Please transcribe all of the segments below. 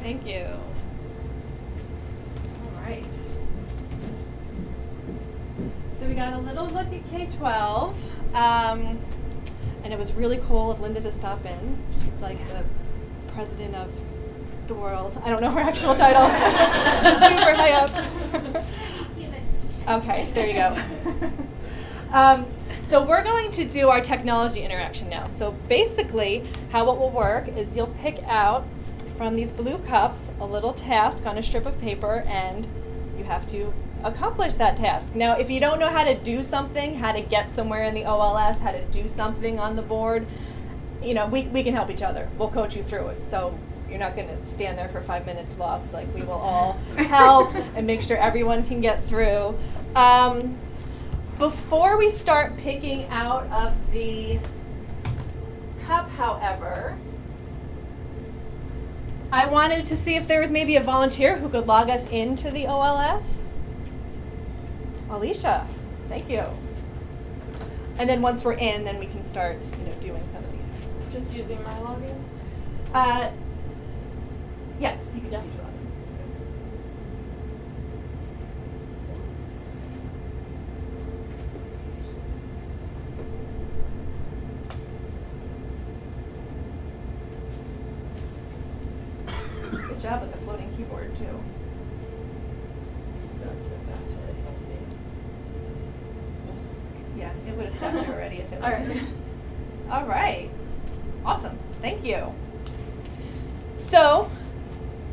Thank you. All right. So we got a little look at K-12. And it was really cool of Linda to stop in. She's like the president of the world. I don't know her actual title. She's super high up. Okay, there you go. So we're going to do our technology interaction now. So basically, how it will work is you'll pick out from these blue cups a little task on a strip of paper, and you have to accomplish that task. Now, if you don't know how to do something, how to get somewhere in the OLS, how to do something on the board, you know, we can help each other. We'll coach you through it. So you're not going to stand there for 5 minutes lost. Like, we will all help and make sure everyone can get through. Before we start picking out of the cup, however, I wanted to see if there was maybe a volunteer who could log us into the OLS. Alicia, thank you. And then once we're in, then we can start, doing some of these. Just using my login? Yes, you can just use your login. Good job with the floating keyboard too. That's my password, I'll see. Yeah, it would have sucked already if it All wasn't. right. All right. Awesome. Thank you. So,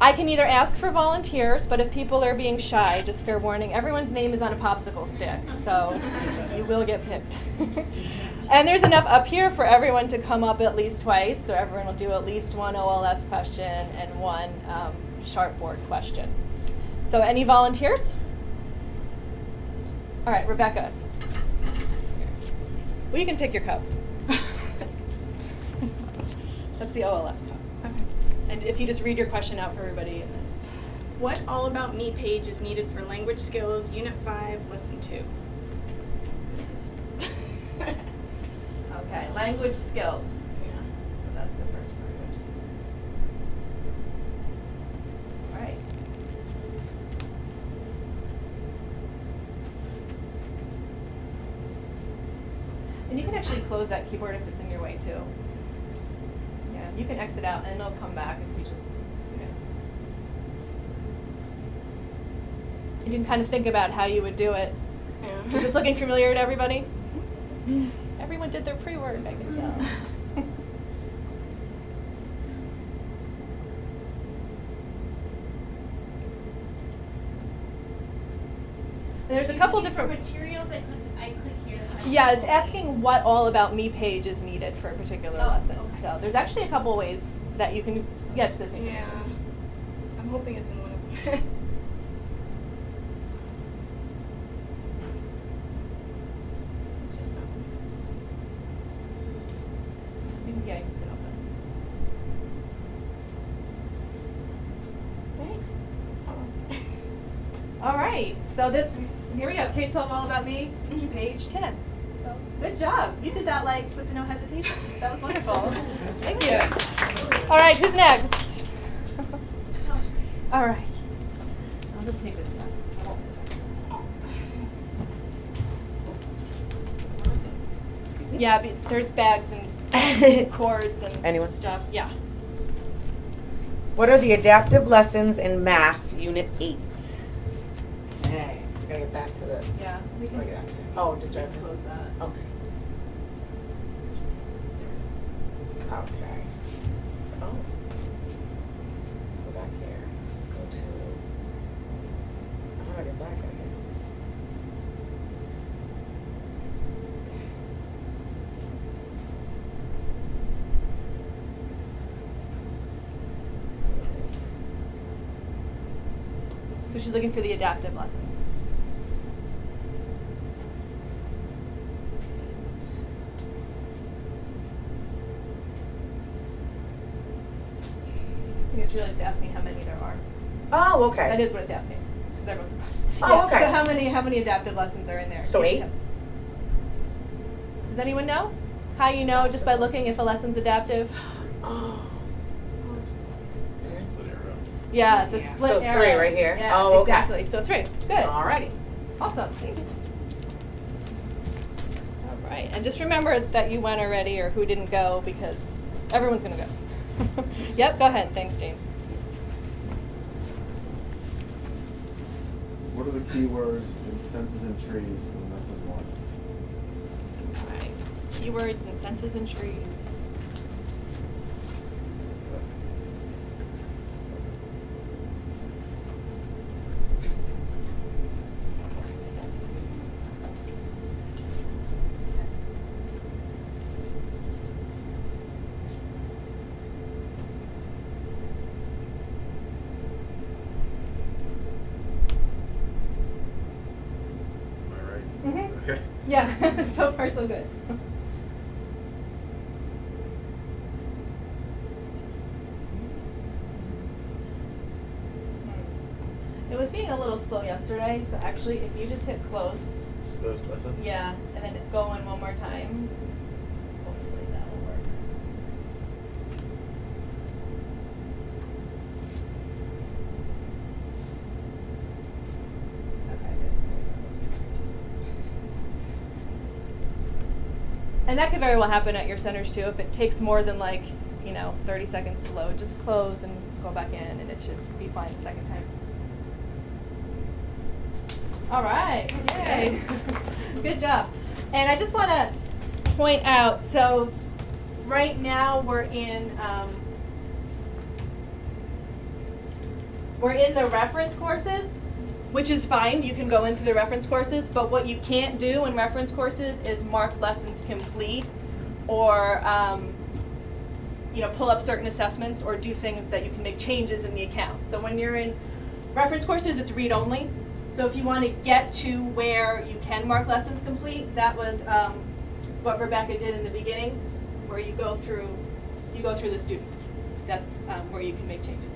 I can either ask for volunteers, but if people are being shy, just fair warning, everyone's name is on a popsicle stick, so you will get picked. And there's enough up here for everyone to come up at least twice, so everyone will do at least one OLS question and one Sharpboard question. So any volunteers? All right, Rebecca. Well, you can pick your cup. That's the OLS cup. Okay. And if you just read your question out for everybody. What All About Me page is needed for language skills, Unit 5, Lesson 2? Okay, language skills. Yeah. So that's the first part. All right. And you can actually close that keyboard if it's in your way too. Yeah, you can exit out and it'll come back if you just, You can kind of think about how you would do it. Yeah. Is this looking familiar to everybody? Everyone did their pre-work, I can tell. There's a couple different materials. I couldn't hear the question. Yeah, it's asking what All About Me page is needed for a particular Oh, lesson. okay. So there's actually a couple ways that you can get to this information. Yeah. I'm hoping it's in one of them. It's just that one. Yeah, you can sit open. Right? Oh. All right, so here we go, K-12 All About Me, page 10. So good job. You did that with no hesitation. That was wonderful. Thank you. All right, who's next? All right. I'll just take this back. Yeah, there's bags and cords and Anyone? stuff. Yeah. What are the adaptive lessons in math, Unit 8? Okay, so we gotta get back to this. Yeah. We can Oh, just right. close that. Okay. Okay. So, let's go back here. Let's go to. How do I get back in here? So she's looking for the adaptive lessons. I think it's really just asking how many there are. Oh, okay. That is what it's asking. 'Cause everyone- Oh, Yeah, okay. So how many adaptive lessons are in there? So 8? Does anyone know? How you know just by looking if a lesson's adaptive? Oh. Yeah, the Yeah. split So arrow. 3 right here? Yeah, Oh, okay. exactly. So 3. Good. Alrighty. Awesome. Thank you. All right. And just remember that you went already or who didn't go because everyone's going to go. Yep, go ahead. Thanks, James. What are the keywords in senses and trees in lesson 1? All right. Keywords and senses and trees. Am I right? Mm-hmm. Okay. Yeah, so far so good. It was being a little slow yesterday, so actually if you just hit close, First lesson? yeah, and then go in one more time, hopefully that'll work. Okay, good. And that could very well happen at your centers too. If it takes more than 30 seconds to load, just close and go back in and it should be fine the second time. All right, yay. Good job. And I just want to point out, so right now we're in the reference courses, which is fine. You can go into the reference courses, but what you can't do in reference courses is mark lessons complete or pull up certain assessments or do things that you can make changes in the account. So when you're in reference courses, it's read only. So if you want to get to where you can mark lessons complete, that was what Rebecca did in the beginning, where you go through the student. That's where you can make changes.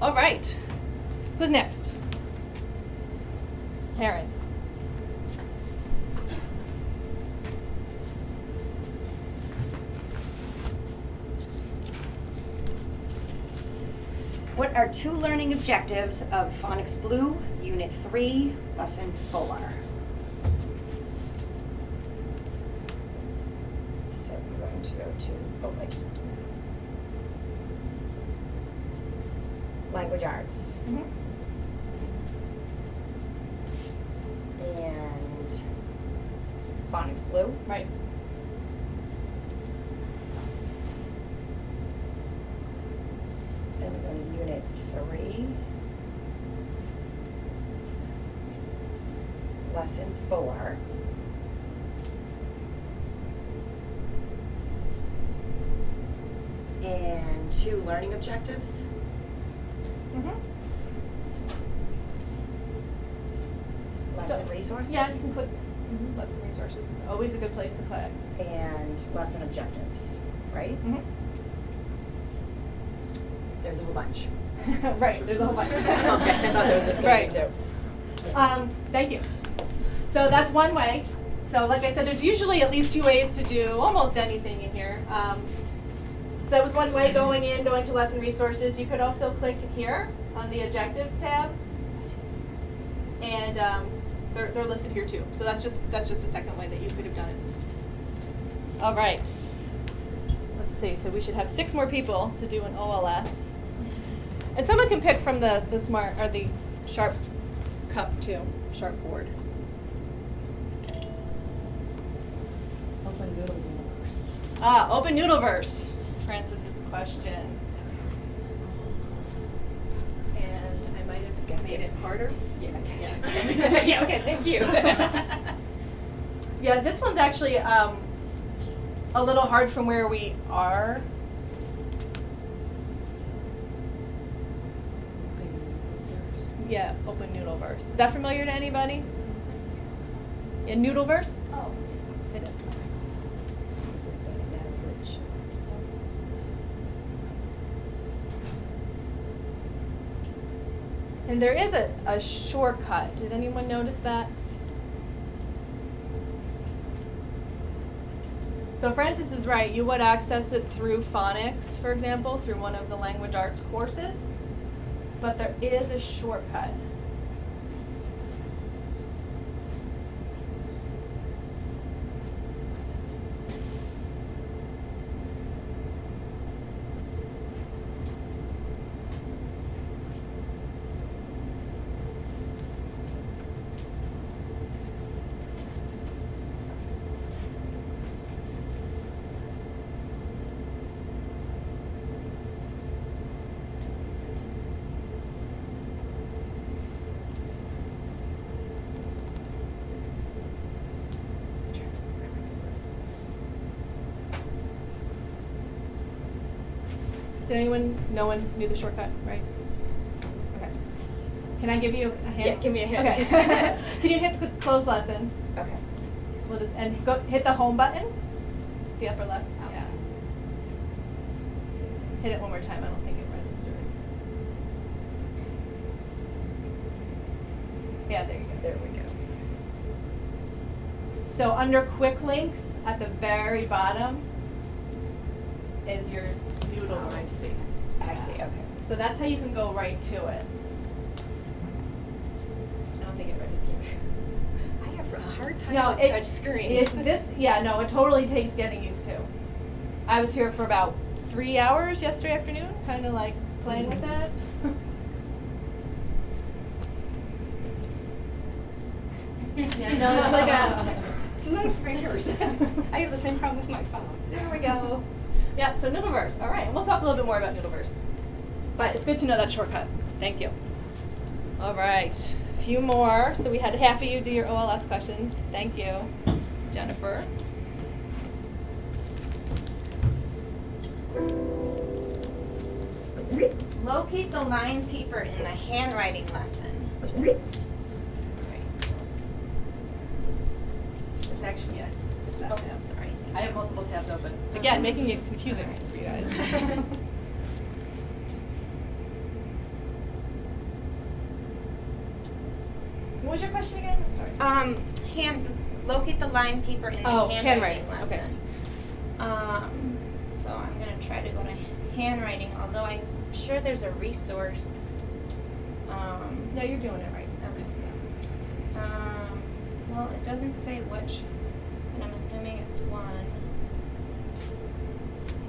All right, who's next? Karen. What are 2 learning objectives of Phonics Blue, Unit 3, Lesson 4? So we're going to go to, language arts. And Phonics Blue. Right. Then we're going to Unit 3. Lesson 4. And 2 learning objectives. Lesson resources. Yeah, you can click lesson resources. It's always a good place to click. And lesson objectives, right? There's a whole bunch. Right, there's a whole bunch. Okay, I thought there was just gonna be Right. 2. Thank you. So that's one way. So like I said, there's usually at least 2 ways to do almost anything in here. So that was one way, going to lesson resources. You could also click here on the objectives tab. And they're listed here too. So that's just a second way that you could have done it. All right. Let's see. So we should have 6 more people to do an OLS. And someone can pick from the smart or the Sharp cup too, Sharp board. Open Doodle Universe. Open Noodleverse is Francis's question. And I might have made it harder. Yeah. Yes. Yeah. Okay. Thank you. Yeah, this one's actually a little hard from where we are. Yeah, Open Noodleverse. Is that familiar to anybody? Yeah, Noodleverse? Oh, It is. It doesn't matter which. And there is a shortcut. Did anyone notice that? So Francis is right. You would access it through phonics, for example, through one of the language arts courses. but there is a shortcut. Did anyone? No one knew the shortcut, right? Okay. Can I give you a hint? Yeah, give me a hint. Okay. Can you hit the close lesson? Okay. So we'll just, and go hit the home button, the upper left. Okay. Yeah. Hit it one more time. I don't think it registered. Yeah, there you go. There we go. So under quick links at the very bottom is your noodle. Oh, I see. I see, okay. So that's how you can go right to it. I don't think it registered. I have a hard time No, with it- touch screens. It totally takes getting used to. I was here for about 3 hours yesterday afternoon, kind of like playing with that. Yeah, no, it's like a. It's my fingers. I have the same problem with my phone. There we go. Yeah, so Noodleverse. All right, and we'll talk a little bit more about Noodleverse. But it's good to know that shortcut. Thank you. All right, a few more. So we had half of you do your OLS questions. Thank you, Jennifer. Locate the line paper in the handwriting lesson. Right, so It's actually, yeah, it's that tab. sorry. I have multiple tabs open. Again, making it confusing for you guys. What was your question again? I'm sorry. Locate the line paper in the Oh, handwriting handwriting, lesson. okay. So I'm gonna try to go to handwriting, although I'm sure there's a resource. No, you're doing it right. Okay. Well, it doesn't say which, and I'm assuming it's one.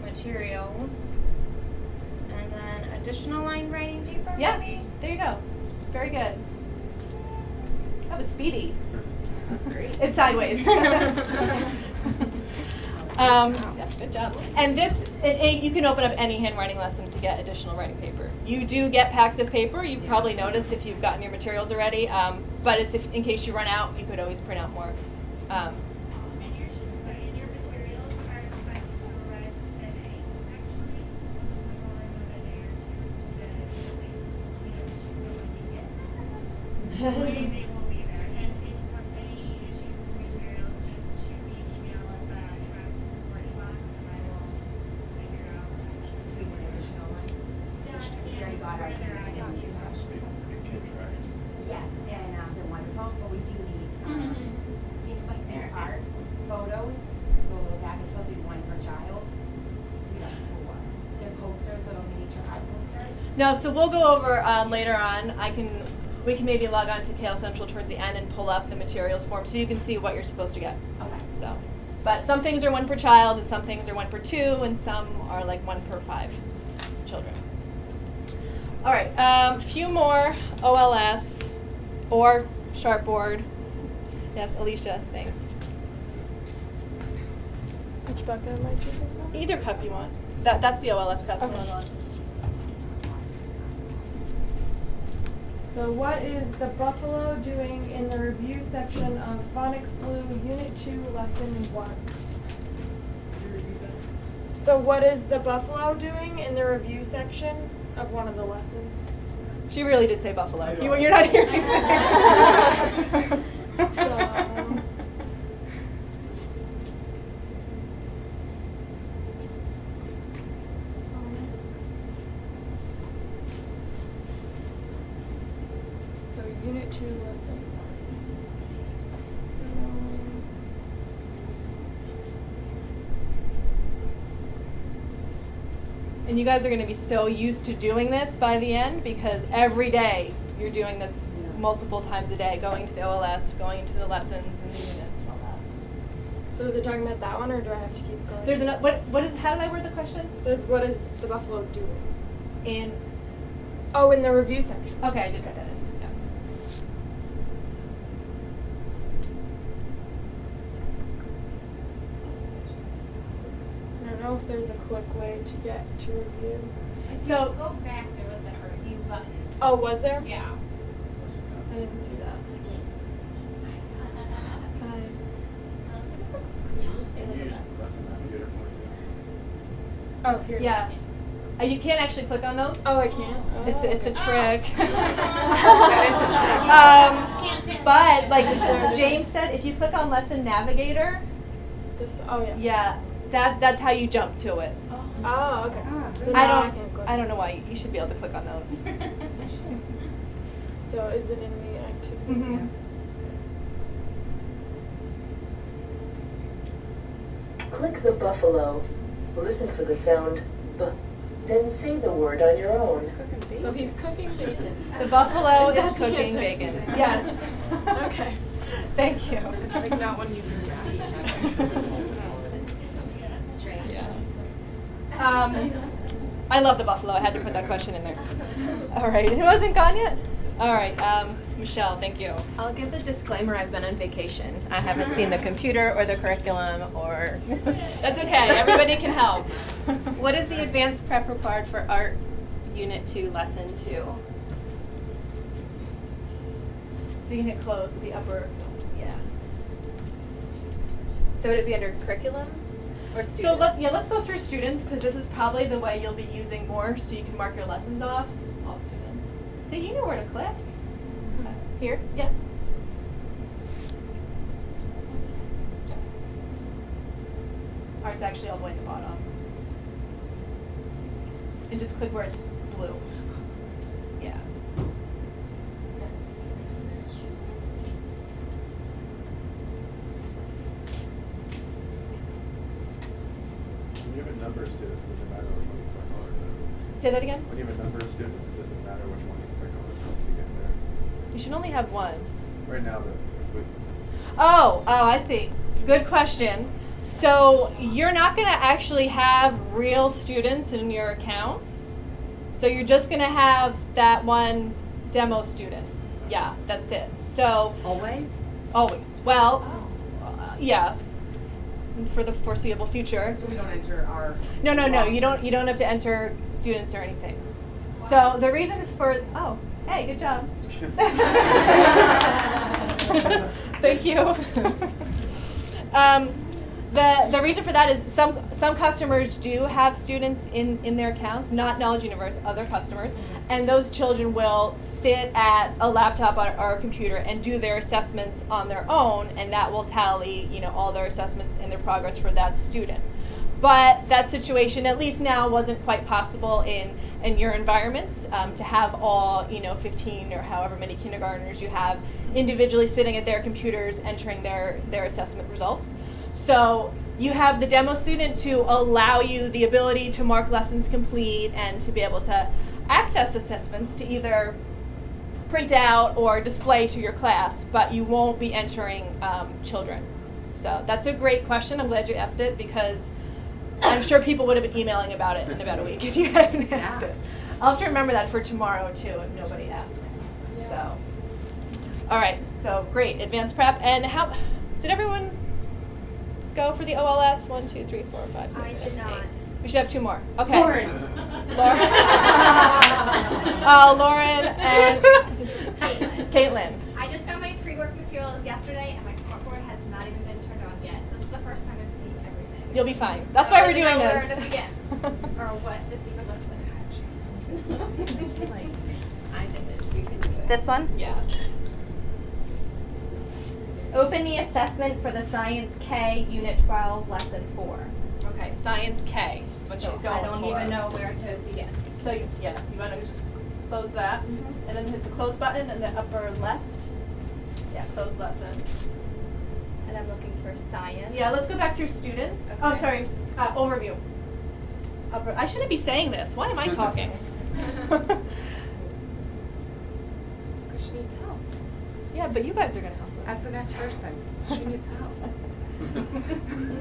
Materials. And then additional line writing paper, Yeah, maybe? there you go. Very good. That was speedy. That's great. It's sideways. That's good job. And this, you can open up any handwriting lesson to get additional writing paper. You do get packs of paper. You've probably noticed if you've gotten your materials already. But it's in case you run out, you could always print out more. And your materials are expected to arrive today, actually. Probably a day or two so when you get them, they will be there. And if you have any issues with materials, just shoot me an email at the interactive support box and I will figure out. We want additional ones. We already got ours. Yes, and they're wonderful, but we do need, it seems like there are photos, so a little bag is supposed to be one per child. We got 4. They're posters, little miniature art posters. No, so we'll go over later on. We can maybe log on to Kale Central towards the end and pull up the materials form so you can see what you're supposed to get. Okay. So, but some things are 1 per child, and some things are 1 per 2, and some are like 1 per 5 children. All right, few more OLS or Sharpboard. Yes, Alicia, thanks. Which bucket am I choosing from? Either cup you want. That's the OLS cup. Okay. So what is the Buffalo doing in the review section of Phonics Blue Unit 2 Lesson 1? So what is the Buffalo doing in the review section of one of the lessons? She really did say buffalo. I know. You're not hearing. So, so Unit 2 Lesson 1. And you guys are going to be so used to doing this by the end because every day you're doing this multiple times a day, going to the OLS, going to the lessons and the units and all that. So is it talking about that one, or do I have to keep going? There's how did I word the question? It says, what is the Buffalo doing? In, Oh, in the review section. okay, I did write that in. Yeah. I don't know if there's a quick way to get to review. So- Go back, there was that review button. Oh, was there? Yeah. I didn't see that. Can I? Can you use Lesson Navigator for it? Oh, here it is. Yeah. You can't actually click on those. Oh, I can't. Oh, It's a okay. trick. That is a trick. Can't pin But it. like James said, if you click on Lesson Navigator, This. Oh, yeah. yeah, that's how you jump to it. Oh, okay. So I now don't can click. I don't know why you should be able to click on those. So is it in the activity? Mhm. Click the buffalo, listen for the sound B, then say the word on your own. So he's cooking bacon. The buffalo Is is that the cooking answer? bacon. Yes. Okay. Thank you. It's like not one you can guess. Strange. Yeah. I love the buffalo. I had to put that question in there. All right. It wasn't gone yet? All right. Michelle, thank you. I'll give the disclaimer, I've been on vacation. I haven't seen the computer or the curriculum or... That's okay. Everybody can help. What is the advanced prep required for art unit 2, lesson 2? So you can hit close at the upper, yeah. So would it be under curriculum or students? So let's go through students because this is probably the way you'll be using more so you can mark your lessons off. All students. So you know where to click. Here? Yeah. Art's actually all the way at the bottom. And just click where it's blue. Yeah. When you have a number of students, does it matter which one you click on or does? Say that again? When you have a number of students, does it matter which one you click on to get there? You should only have one. Right now, but if we, Oh, I see. Good question. So you're not going to actually have real students in your accounts. So you're just going to have that one demo student. Yeah, that's it. So Always? always. Well, yeah. For the foreseeable future. So we don't enter our. No. You don't have to enter students or anything. So the reason for hey, good job. Thank you. The reason for that is some customers do have students in their accounts, not Knowledge Universe, other customers, and those children will sit at a laptop or a computer and do their assessments on their own, and that will tally, all their assessments and their progress for that student. But that situation, at least now, wasn't quite possible in your environments to have all 15 or however many kindergartners you have individually sitting at their computers entering their assessment results. So you have the demo student to allow you the ability to mark lessons complete and to be able to access assessments to either print out or display to your class, but you won't be entering children. So that's a great question. I'm glad you asked it because I'm sure people would have been emailing about it in about a week if you hadn't asked it. I'll have to remember that for tomorrow too if nobody asks. So, all right. So great, advanced prep. And how did everyone go for the OLS? 1, 2, 3, 4, 5, 6, I did 7, not. 8. We should have 2 more. Okay. Lauren. Lauren and Caitlin. I just got my pre-work materials yesterday, and my scoreboard has not even been turned on yet. So this is the first time I've seen everything. You'll be fine. That's So why I we're don't doing know this. where to begin, or what the secret looks like. I did it. You can do it. This one? Yeah. Open the assessment for the Science K Unit 12 Lesson 4. Okay. Science K is what she's going for. I don't even know where to begin. So you want to just close that, and then hit the close button in the upper left. Yeah, close lesson. And I'm looking for science. Yeah, let's go back through students. Okay. Oh, sorry, overview. I shouldn't be saying this. Why am I talking? Because she needs help. Yeah, but you guys are gonna help us. As the next person, she needs help.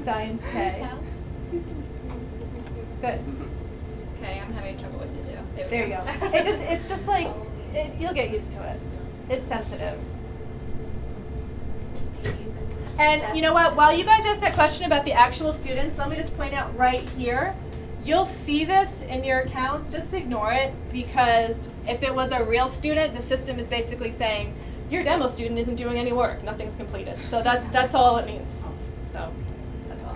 Science K. Good. Okay, I'm having trouble with the two. There you go. It's just like, you'll get used to it. It's sensitive. And you know what, while you guys ask that question about the actual students, let me just point out right here, you'll see this in your accounts, just ignore it, because if it was a real student, the system is basically saying, your demo student isn't doing any work, nothing's completed. So that's all it means. So, that's all.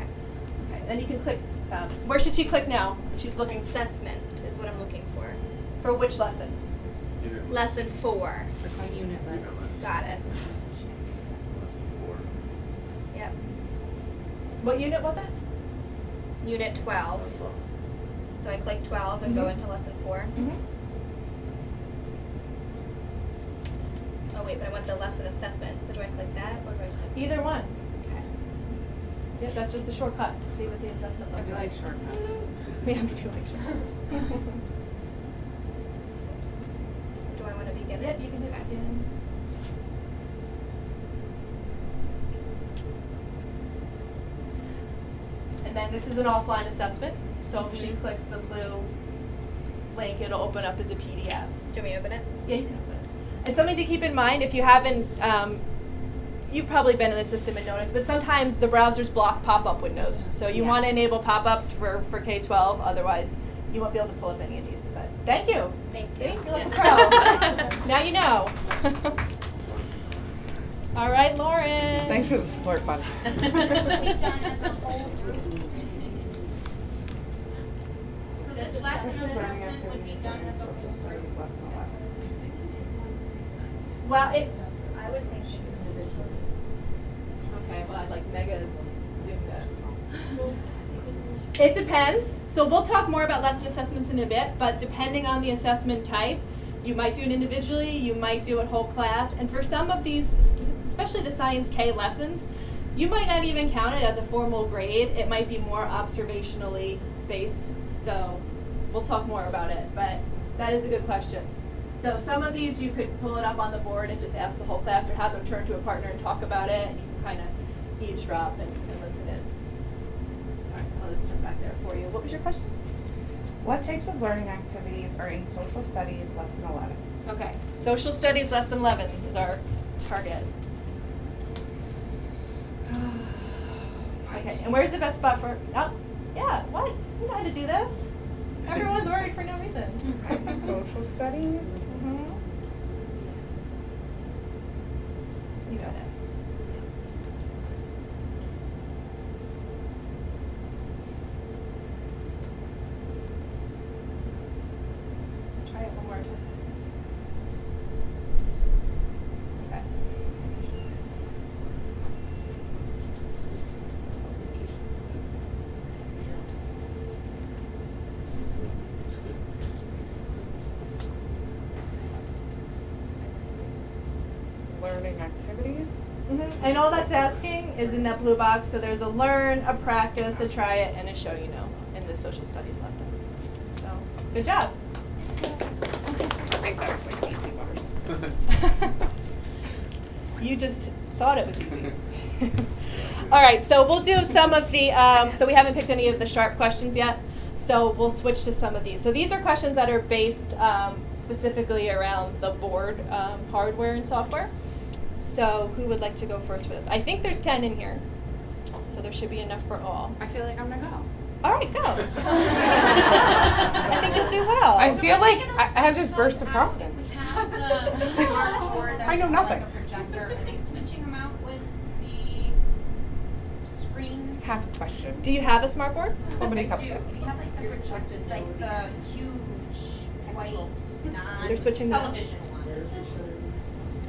Okay, then you can click, where should she click now? If she's looking Assessment is what I'm looking for. for which lesson? Lesson 4. Click on unit list. Got it. Lesson 4. Yep. What unit was it? Unit 12. So I click 12 and go into lesson 4. Oh wait, but I want the lesson assessment. So do I click that or do I click? Either one. Okay. Yep, that's just the shortcut to see what the assessment looks like. shortcuts. Yeah, we do like shortcuts. Do I want to begin it? Yep, you can hit Okay. begin. And then this is an offline assessment, so if she clicks the blue link, it'll open up as a PDF. Do you want me to open it? Yeah, you can open it. And something to keep in mind, if you haven't, you've probably been in the system and noticed, but sometimes the browsers block pop-up windows. So you want to enable pop-ups for K-12, otherwise you won't be able to pull up any of these. But thank you. Thank See, you. you're like a pro. Now you know. All right, Lauren. Thanks for the support, bud. So this lesson assessment would be done as a whole group. Well, it's I would think she okay. Well, I'd like mega zoom that. It depends. So we'll talk more about lesson assessments in a bit, but depending on the assessment type, you might do it individually, you might do it whole class, and for some of these, especially the Science K lessons, you might not even count it as a formal grade. It might be more observationally based. So we'll talk more about it, but that is a good question. So some of these you could pull it up on the board and just ask the whole class, or have them turn to a partner and talk about it, and you can kind of eavesdrop and listen in. All right, I'll just turn back there for you. What was your question? What types of learning activities are in social studies lesson 11? Okay, social studies lesson 11 is our target. Okay, and where's the best spot for, oh, yeah, what? You know how to do this? Everyone's worried for no reason. Social studies? You know that. Try it one more time. Okay. Learning activities? And all that's asking is in that blue box, so there's a learn, a practice, a try it, and a show you know in the social studies lesson. So, good job. I think that was like an easy one. You just thought it was easy. All right, so we'll do some of the, so we haven't picked any of the sharp questions yet, so we'll switch to some of these. So these are questions that are based specifically around the board hardware and software. So who would like to go first for this? I think there's 10 in here, so there should be enough for all. I feel like I'm gonna go. All right, go. I think you'll do well. I feel like I have this burst of confidence. We have the smart board that's I know more nothing. like a projector. Are they switching them out with the screen? Half a question. Do you have a smart board? Somebody I come. do. We have like the projected, like the huge white They're switching them. non-television ones.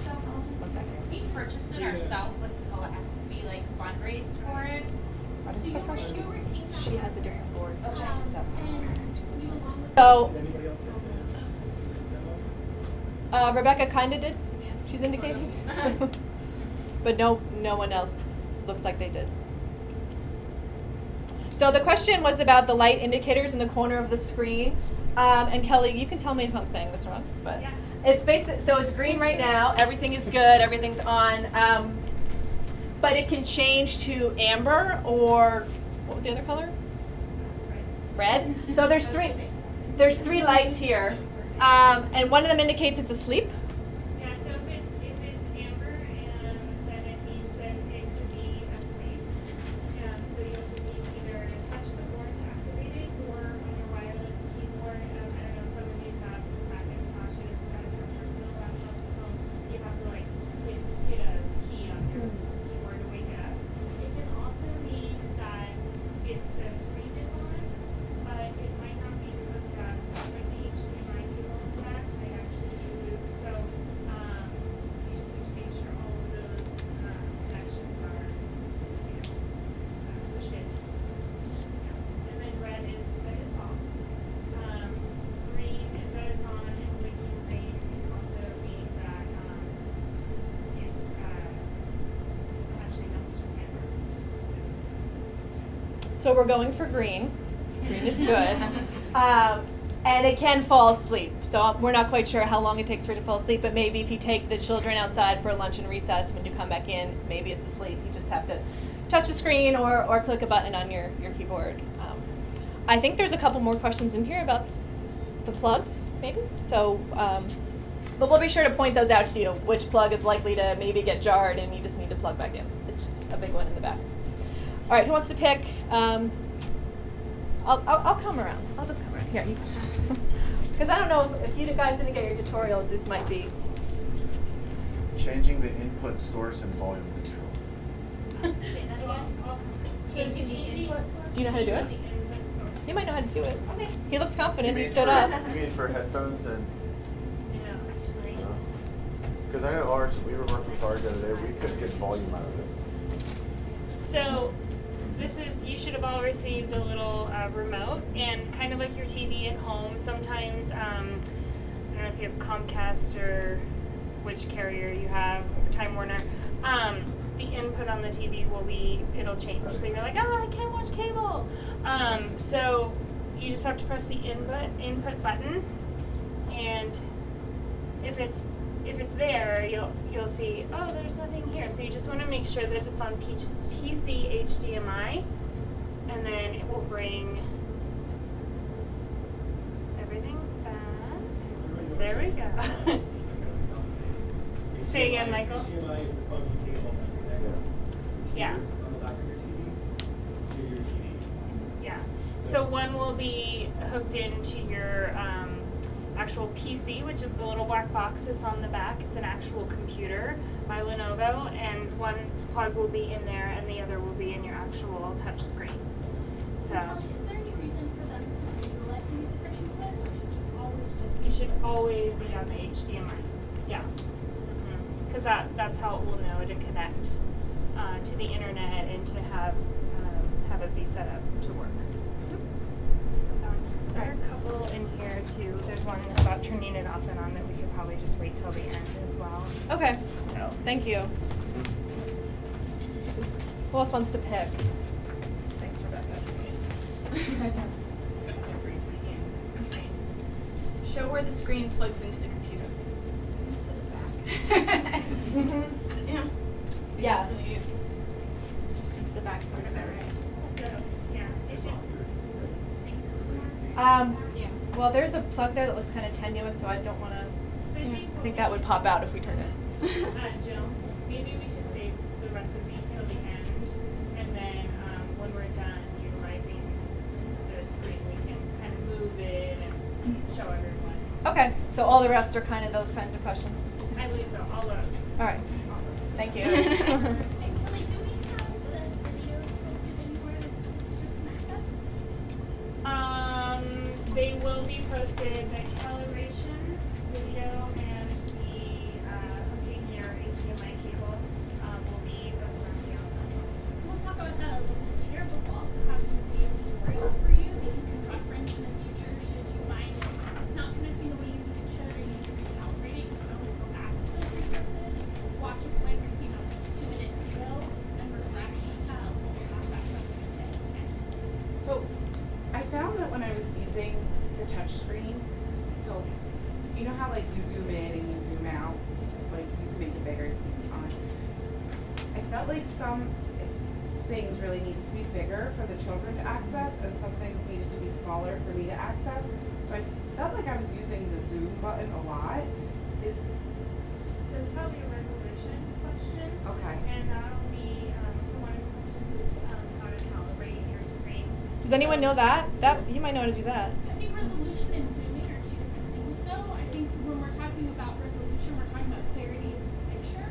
So, One second. we purchased it ourselves with Scholastic. We like fundraised for it. What is So the you question? retain that. She has a different board. Okay. She just has one. And So, Anybody else? Rebecca kind of did. She's indicating. But no one else looks like they did. So the question was about the light indicators in the corner of the screen. And Kelly, you can tell me if I'm saying this wrong, but Yeah. it's basic. So it's green right now. Everything is good. Everything's on. But it can change to amber or what was the other color? Red. So there's three lights here, and one of them indicates it's asleep. Yeah, so if it's amber, then it means that it could be asleep. So you'll just need to either touch the board to activate it, or on your wireless keyboard. I don't know, some of you have Macintoshes as your personal laptops at home. You have to like hit a key on your keyboard to wake it up. It can also mean that the screen is on, but it might not be hooked up like the HDMI cable in the back might actually be loose. So you just need to make sure all of those connections are pushed in. Yeah. And then red is that it's off. Green is that it's on, and blinking green can also mean that it's actually no, it's just amber. So we're going for green. Green is good. And it can fall asleep. So we're not quite sure how long it takes for it to fall asleep, but maybe if you take the children outside for lunch and recess, when you come back in, maybe it's asleep. You just have to touch the screen or click a button on your keyboard. I think there's a couple more questions in here about the plugs, maybe. So, but we'll be sure to point those out to you, which plug is likely to maybe get jarred and you just need to plug back in. It's just a big one in the back. All right, who wants to pick? I'll come around. I'll just come around here. Because I don't know if you guys didn't get your tutorials, this might be. Changing the input source and volume control. Changing the input source. Do you know how to do it? The input source. You might know how to do it. Okay. He looks confident. You He mean stood for- up. You mean for headphones and? No, actually. Because I know ours, we were working with ours the other day, we couldn't get volume out of this. So you should have all received a little remote, and kind of like your TV at home, sometimes, I don't know if you have Comcast or which carrier you have, or Time Warner, the input on the TV it'll change. So you're like, I can't watch cable. So you just have to press the input button, and if it's there, you'll see, oh, there's nothing here. So you just want to make sure that it's on PC HDMI, and then it will bring everything back. There we go. Say again, Michael. HDMI is the funky cable that connects Yeah. on the back of your TV to your TV. Yeah. So one will be hooked into your actual PC, which is the little black box that's on the back. It's an actual computer by Lenovo, and one plug will be in there, and the other will be in your actual touch screen. So. Is there any reason for them to be utilizing a different input, or should you always just? It should always be on the HDMI. Yeah. Because that's how it will know to connect to the internet and to have it be set up to work. There are a couple in here too. There's one about turning it off and on that we could probably just wait till the end as well. Okay. So. Thank you. Who else wants to pick? Thanks, Rebecca. Show where the screen plugs into the computer. Just at the back. Yeah. Yeah. Basically, it's just the back part of it, right? So, yeah, it should. Well, there's a plug there that looks kind of tenuous, so I don't want to. So I think that would pop out if we turn it. Jill, maybe we should save the rest of these till the end, and then when we're done utilizing the screen, we can kind of move it and show everyone. Okay, so all the rest are kind of those kinds of questions. I believe so. All of. All right. Thank you. Thanks, Lily. Do we have the videos posted anywhere that teachers can access? They will be posted. The calibration video and the hooking your HDMI cable will be posted on the outside. So we'll talk about that a little bit later, but we'll also have some video tutorials for you that you can reference in the future should you find it's not connecting the way you think it should, or you need to recalibrate it. You can always go back to those resources, watch a quick, 2-minute video, and refresh. We'll have that reference. how like you zoom in and you zoom out, like you can make it bigger, you can fine. I felt like some things really needed to be bigger for the children to access, and some things needed to be smaller for me to access. So I felt like I was using the zoom button a lot. So it's probably a resolution question. Okay. And that'll be, so one of the questions is how to calibrate your screen. Does anyone know that? You might know how to do that. I think resolution and zooming are two different things though. I think when we're talking about resolution, we're talking about clarity of the picture.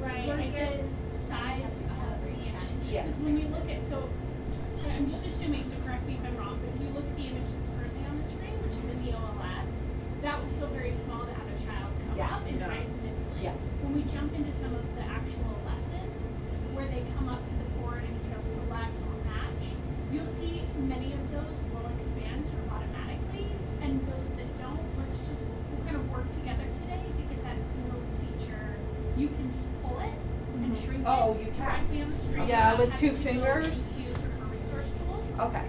Right, I Versus guess- size of the image. Yeah. Because when we look at, so, I'm just assuming, so correct me if I'm wrong, but if you look at the image that's currently on the screen, which is in the OLS, that would feel very small to have a child come Yes. up and try and manipulate. Yes. When we jump into some of the actual lessons, where they come up to the board and, select or match, you'll see many of those will expand sort of automatically, and those that don't, we'll kind of work together today to get that zoom feature. You can just pull it and shrink Oh, it you can. directly on the screen. Yeah, without with having two to go fingers. into sort of a resource tool. Okay.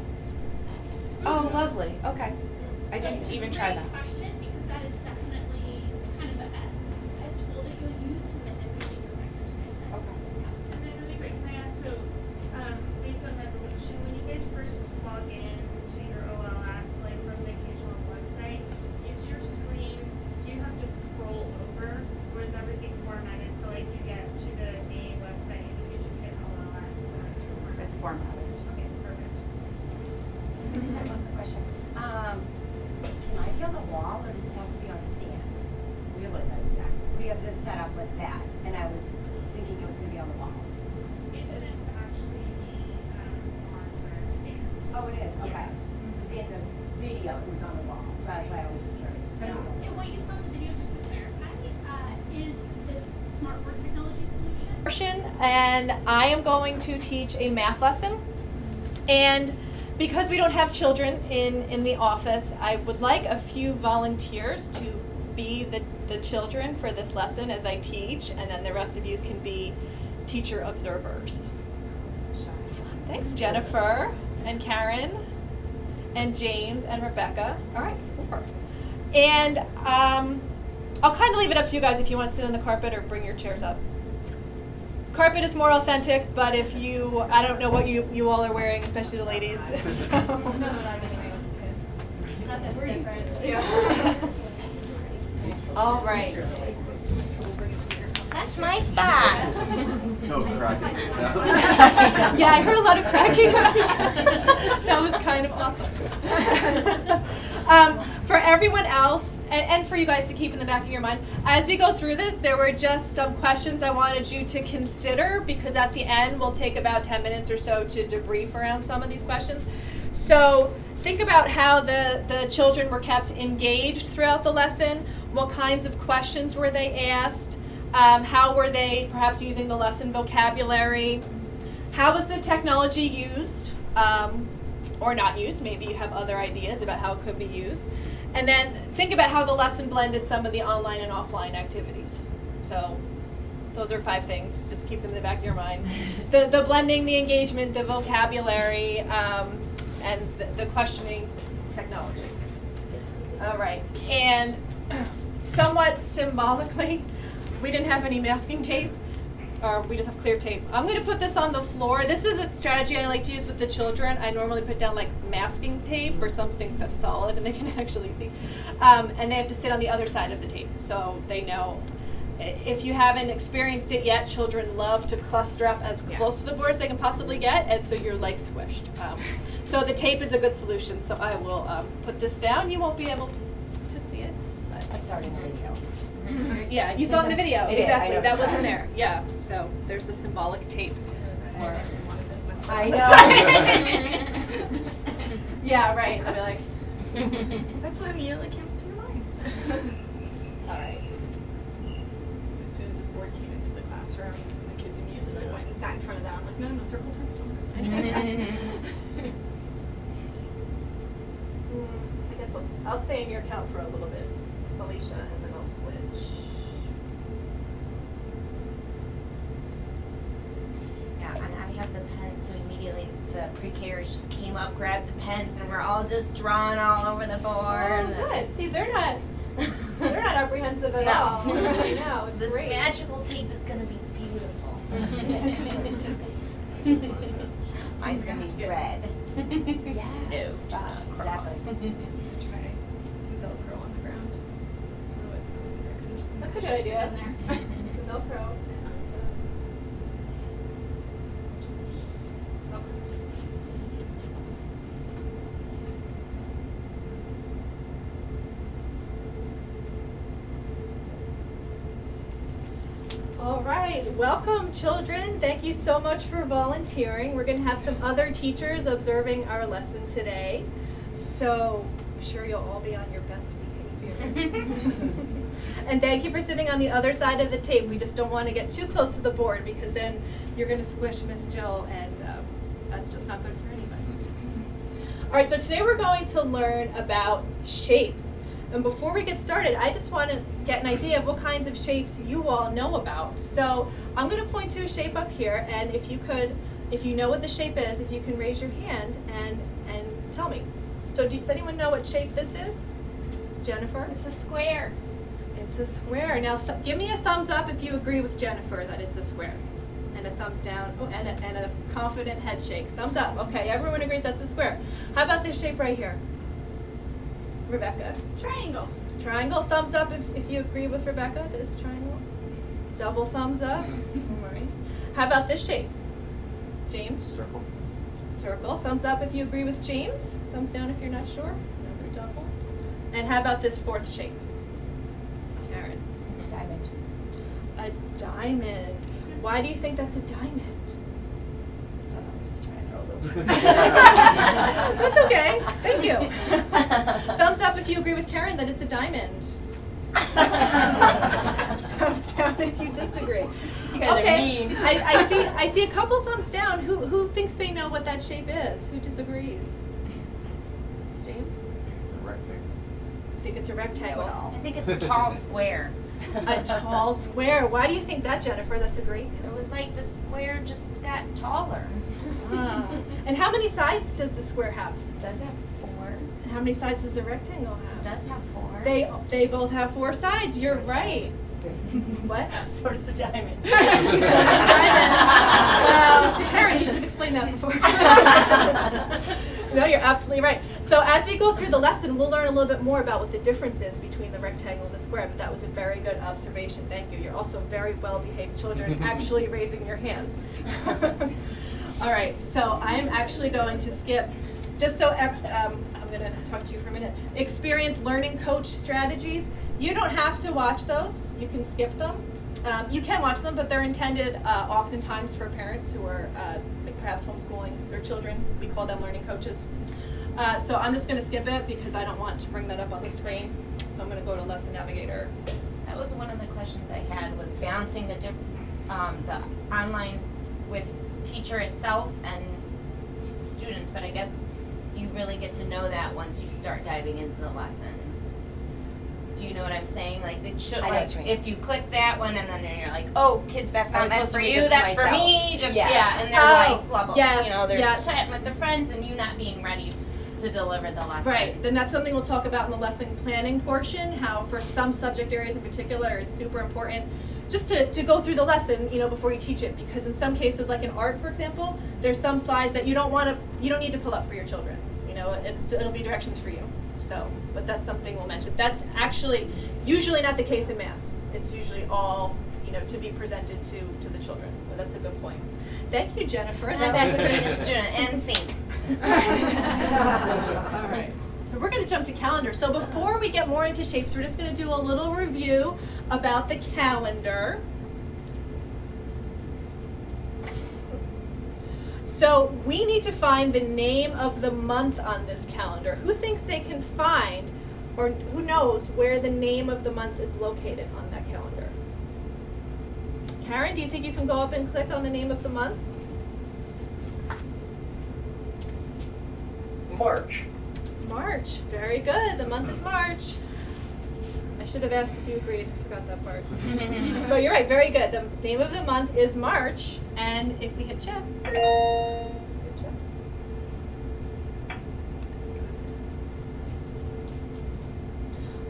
Oh, lovely. Okay. I So didn't it's a even try great that. question, because that is definitely kind of a tool that you'll use to manipulate those exercises. Okay. Yeah. And then really quick, can I ask, so, based on resolution, when you guys first log in to your OLS, like from the K-12 website, is your screen, do you have to scroll over, or is everything formatted, so like you get to the main website and you can just hit OLS or is it formatted? It's formatted. Okay, perfect. I just have one quick question. Can I be on the wall or does it have to be on a stand? We like that exactly. We have this set up with that, and I was thinking it was gonna be on the wall. It's actually the, hardware stand. Oh, it is, okay. Yeah. See, in the video, it was on the wall, so that's why I was just curious. So, and what you saw in the video, just to clarify, is the SmartBoard technology solution. And I am going to teach a math lesson. And because we don't have children in the office, I would like a few volunteers to be the children for this lesson as I teach, and then the rest of you can be teacher observers. Thanks, Jennifer and Karen and James and Rebecca. All right, 4. And I'll kind of leave it up to you guys if you want to sit on the carpet or bring your chairs up. Carpet is more authentic, but if you, I don't know what you all are wearing, especially the ladies. So. That's different. All right. That's my spot. No cracking. Yeah, I heard a lot of cracking. That was kind of awesome. For everyone else, and for you guys to keep in the back of your mind, as we go through this, there were just some questions I wanted you to consider, because at the end we'll take about 10 minutes or so to debrief around some of these questions. So think about how the children were kept engaged throughout the lesson. What kinds of questions were they asked? How were they perhaps using the lesson vocabulary? How was the technology used or not used? Maybe you have other ideas about how it could be used. And then think about how the lesson blended some of the online and offline activities. So those are 5 things. Just keep them in the back of your mind. The blending, the engagement, the vocabulary, and the questioning technology. All right. And somewhat symbolically, we didn't have any masking tape, or we just have clear tape. I'm going to put this on the floor. This is a strategy I like to use with the children. I normally put down like masking tape or something that's solid and they can actually see. And they have to sit on the other side of the tape so they know. If you haven't experienced it yet, children love to cluster up as close to the board as they can possibly get, and so you're like squished. So the tape is a good solution. So I will put this down. You won't be able to see it. But I started the video. yeah, you saw it in the video. I did, Exactly. I That noticed wasn't that. there. Yeah. So there's the symbolic tape. I know. Yeah, right. I'll be like, That's what immediately comes to your mind. all right. As soon as this board came into the classroom, the kids immediately went and sat in front of that. I'm like, no, circle turns I guess I'll stay in your count for a little bit, Alicia, and then I'll switch. Yeah, and I have the pens, so immediately the pre-Kers just came up, grabbed the pens, and we're all just drawing all over the board. Oh, good. See, they're not expensive at No. all. I know, it's This great. magical tape is gonna be beautiful. Mine's gonna be red. Yes. Exactly. Try Velcro on the ground. Otherwise it's gonna be dark. That's a Just good idea. sit in there. Velcro. All right, welcome children. Thank you so much for volunteering. We're going to have some other teachers observing our lesson today. So I'm sure you'll all be on your best behavior. And thank you for sitting on the other side of the tape. We just don't want to get too close to the board because then you're going to squish Miss Jill, and that's just not good for anybody. All right, so today we're going to learn about shapes. And before we get started, I just want to get an idea of what kinds of shapes you all know about. So I'm going to point to a shape up here, and if you know what the shape is, if you can raise your hand and tell me. So does anyone know what shape this is? Jennifer? It's a square. It's a square. Now give me a thumbs up if you agree with Jennifer that it's a square. And a thumbs down, oh, and a confident head shake. Thumbs up. Okay, everyone agrees that's a square. How about this shape right here? Rebecca? Triangle. Triangle. Thumbs up if you agree with Rebecca that it's a triangle. Double thumbs up. All right. How about this shape? James? Circle. Circle. Thumbs up if you agree with James. Thumbs down if you're not sure. Another double. And how about this fourth shape? Karen? Diamond. A diamond. Why do you think that's a diamond? I was just trying to throw a little. That's okay. Thank you. Thumbs up if you agree with Karen that it's a diamond. Thumbs down if you disagree. You guys okay. are mean. I see a couple thumbs down. Who thinks they know what that shape is? Who disagrees? James? It's a rectangle. I think it's a rectangle. I think it's a tall square. A tall square. Why do you think that, Jennifer? That's a great It answer. was like the square just got taller. Ah. And how many sides does the square have? It does have 4. And how many sides does the rectangle It have? does have 4. They both have 4 sides. You're right. What? So does the diamond. Well, Karen, you should have explained that before. No, you're absolutely right. So as we go through the lesson, we'll learn a little bit more about what the difference is between the rectangle and the square, but that was a very good observation. Thank you. You're also very well-behaved children, actually raising your hands. All right, so I'm actually going to skip, just so I'm going to talk to you for a minute. Experience learning coach strategies. You don't have to watch those. You can skip them. You can watch them, but they're intended oftentimes for parents who are perhaps homeschooling their children. We call them learning coaches. So I'm just going to skip it because I don't want to bring that up on the screen. So I'm going to go to Lesson Navigator. That was one of the questions I had, was balancing the online with teacher itself and students, but I guess you really get to know that once you start diving into the lessons. Do you know what I'm saying? Like, it should, I know like, what you mean. if you click that one and then you're like, oh, kids, that's I not was meant supposed for to read you, this to that's for myself. me, just, Yeah. yeah, and they're Oh, like, blah, blah, yes, you know, they're yes. chatting with their friends and you not being ready to deliver the lesson. Right, then that's something we'll talk about in the lesson planning portion, how for some subject areas in particular, it's super important just to go through the lesson, you know, before you teach it, because in some cases, like in art, for example, there's some slides that you don't need to pull up for your children. You know, it'll be directions for you. So, but that's something we'll mention. That's actually usually not the case in math. It's usually all, you know, to be presented to the children. But that's a good point. Thank you, Jennifer. And that's being a student and seen. All right. So we're going to jump to calendar. So before we get more into shapes, we're just going to do a little review about the calendar. So we need to find the name of the month on this calendar. Who thinks they can find, or who knows where the name of the month is located on that calendar? Karen, do you think you can go up and click on the name of the month? March. March. Very good. The month is March. I should have asked if you agreed. I forgot that part. But you're right. Very good. The name of the month is March. And if we hit check. Hit check.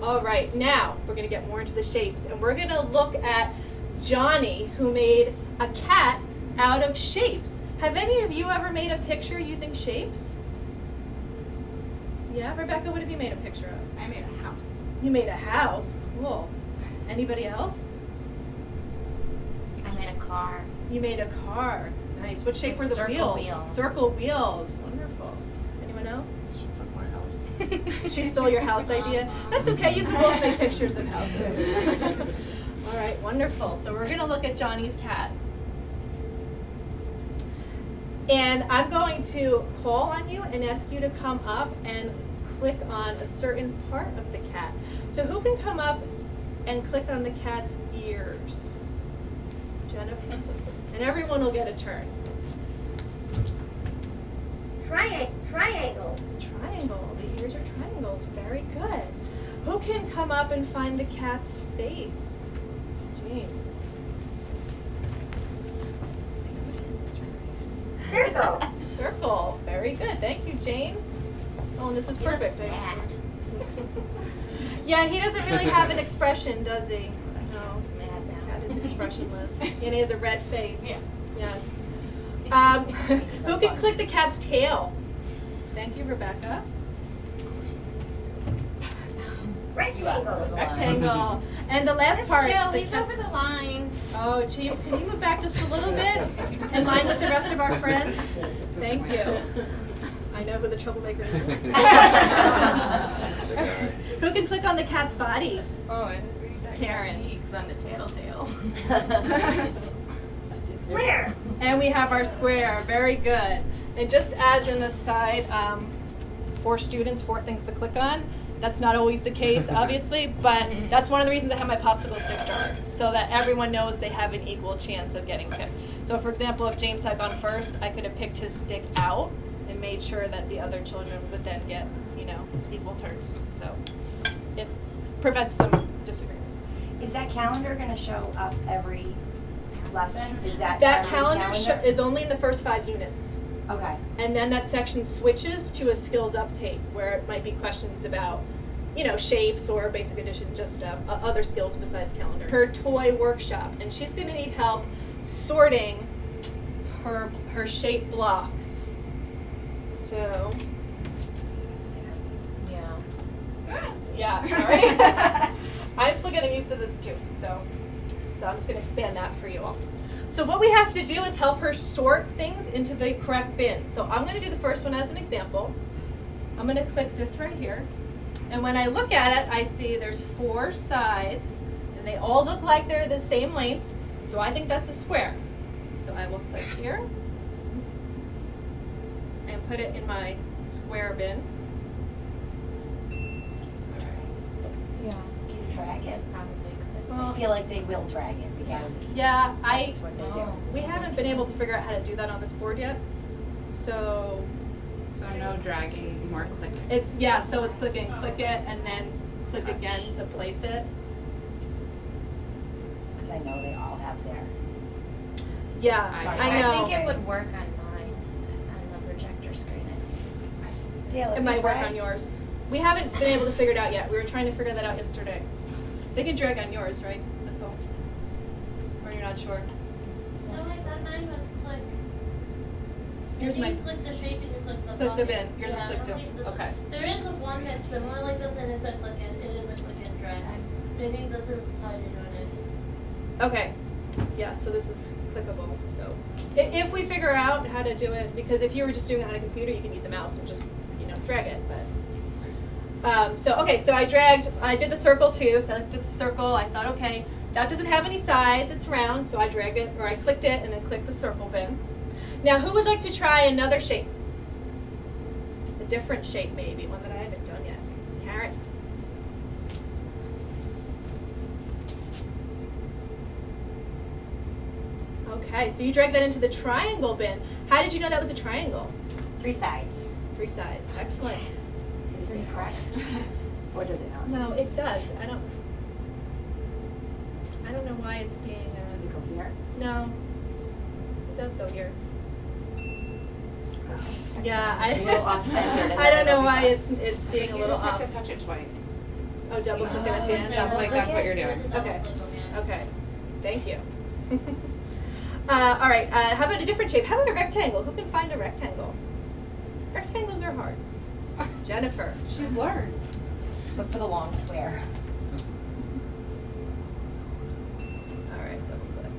All right, now we're gonna get more into the shapes, and we're gonna look at Johnny, who made a cat out of shapes. Have any of you ever made a picture using shapes? Yeah, Rebecca, what have you made a picture of? I made a house. You made a house. Cool. Anybody else? I made a car. You made a car. Nice. What shape were the Circle wheels? wheels. Circle wheels. Wonderful. Anyone else? She took my house. She stole your house idea. That's okay. You can both make pictures of houses. All right. Wonderful. So we're going to look at Johnny's cat. And I'm going to call on you and ask you to come up and click on a certain part of the cat. So who can come up and click on the cat's ears? Jennifer. And everyone will get a turn. Triangle. Triangle. The ears are triangles. Very good. Who can come up and find the cat's face? James. Circle. Circle. Very good. Thank you, James. Oh, and this is perfect. Yeah, he doesn't really have an expression, does he? No. Cat is expressionless. And he has a red face. Yeah. Yes. Who can click the cat's tail? Thank you, Rebecca. Rectangle. Rectangle. And the last part. Jill, the he's cat's- over the line. Oh, James, can you move back just a little bit in line with the rest of our friends? Thank you. I know who the troublemaker is. Who can click on the cat's body? Oh, and Karen. He's on the tail. Square. And we have our square. Very good. And just as an aside, for students, 4 things to click on. That's not always the case, obviously, but that's one of the reasons I have my popsicle stick jar, so that everyone knows they have an equal chance of getting picked. So for example, if James had gone first, I could have picked his stick out and made sure that the other children would then get, equal turns. So it prevents some disagreements. Is that calendar gonna show up every lesson? Is that That every calendar is only in the first 5 units. Okay. And then that section switches to a skills uptake where it might be questions about, shapes or basic addition, just other skills besides calendar. Her toy workshop, and she's going to need help sorting her shape blocks. So, yeah, sorry. I'm still getting used to this too, so I'm just going to expand that for you all. So what we have to do is help her sort things into the correct bin. So I'm going to do the first one as an example. I'm going to click this right here. And when I look at it, I see there's 4 sides, and they all look like they're the same length. So I think that's a square. So I will click here and put it in my square bin. Yeah. Can you drag it? Probably could. Well, I feel like they will drag it because yeah, that's what they do. we haven't been able to figure out how to do that on this board yet. So So no dragging, more clicking. it's so it's click it, and then click again to place it. Because I know they all have their. Yeah, I know. I think it would work on mine, on the projector screen. Dale, It might work on yours. We haven't been able to figure it out yet. We were trying to figure that out yesterday. They can drag on yours, right, Nicole? Or you're not sure? No, I thought mine was click. Yours You might click the shape and you click the click the bucket. bin. Yours is Yeah, I click don't too. think this- Okay. There is a one that's similar like this and it's a click and it is a click and drag. But I think this is how you're doing it. Okay. Yeah, so this is clickable. So if we figure out how to do it, because if you were just doing it on a computer, you can use a mouse and just, drag it. But so I did the circle too. So I did the circle. I thought, okay, that doesn't have any sides. It's round. So I dragged it, or I clicked it, and then clicked the circle bin. Now, who would like to try another shape? A different shape, maybe one that I haven't done yet. Carrot. Okay, so you dragged that into the triangle bin. How did you know that was a triangle? 3 sides. 3 sides. Excellent. Is it correct? Or does it not? No, it does. I don't know why it's being. Does it go here? No, it does go here. A Yeah, little off-centered. and I then don't know it'll be why fine. it's being a You little just have off. to touch it twice. Oh, double click it at the end. Sounds like that's what you're doing. Okay. Okay. Thank you. All right. How about a different shape? How about a rectangle? Who can find a rectangle? Rectangles are hard. Jennifer. She's learned. Look for the long square. All right. Double click.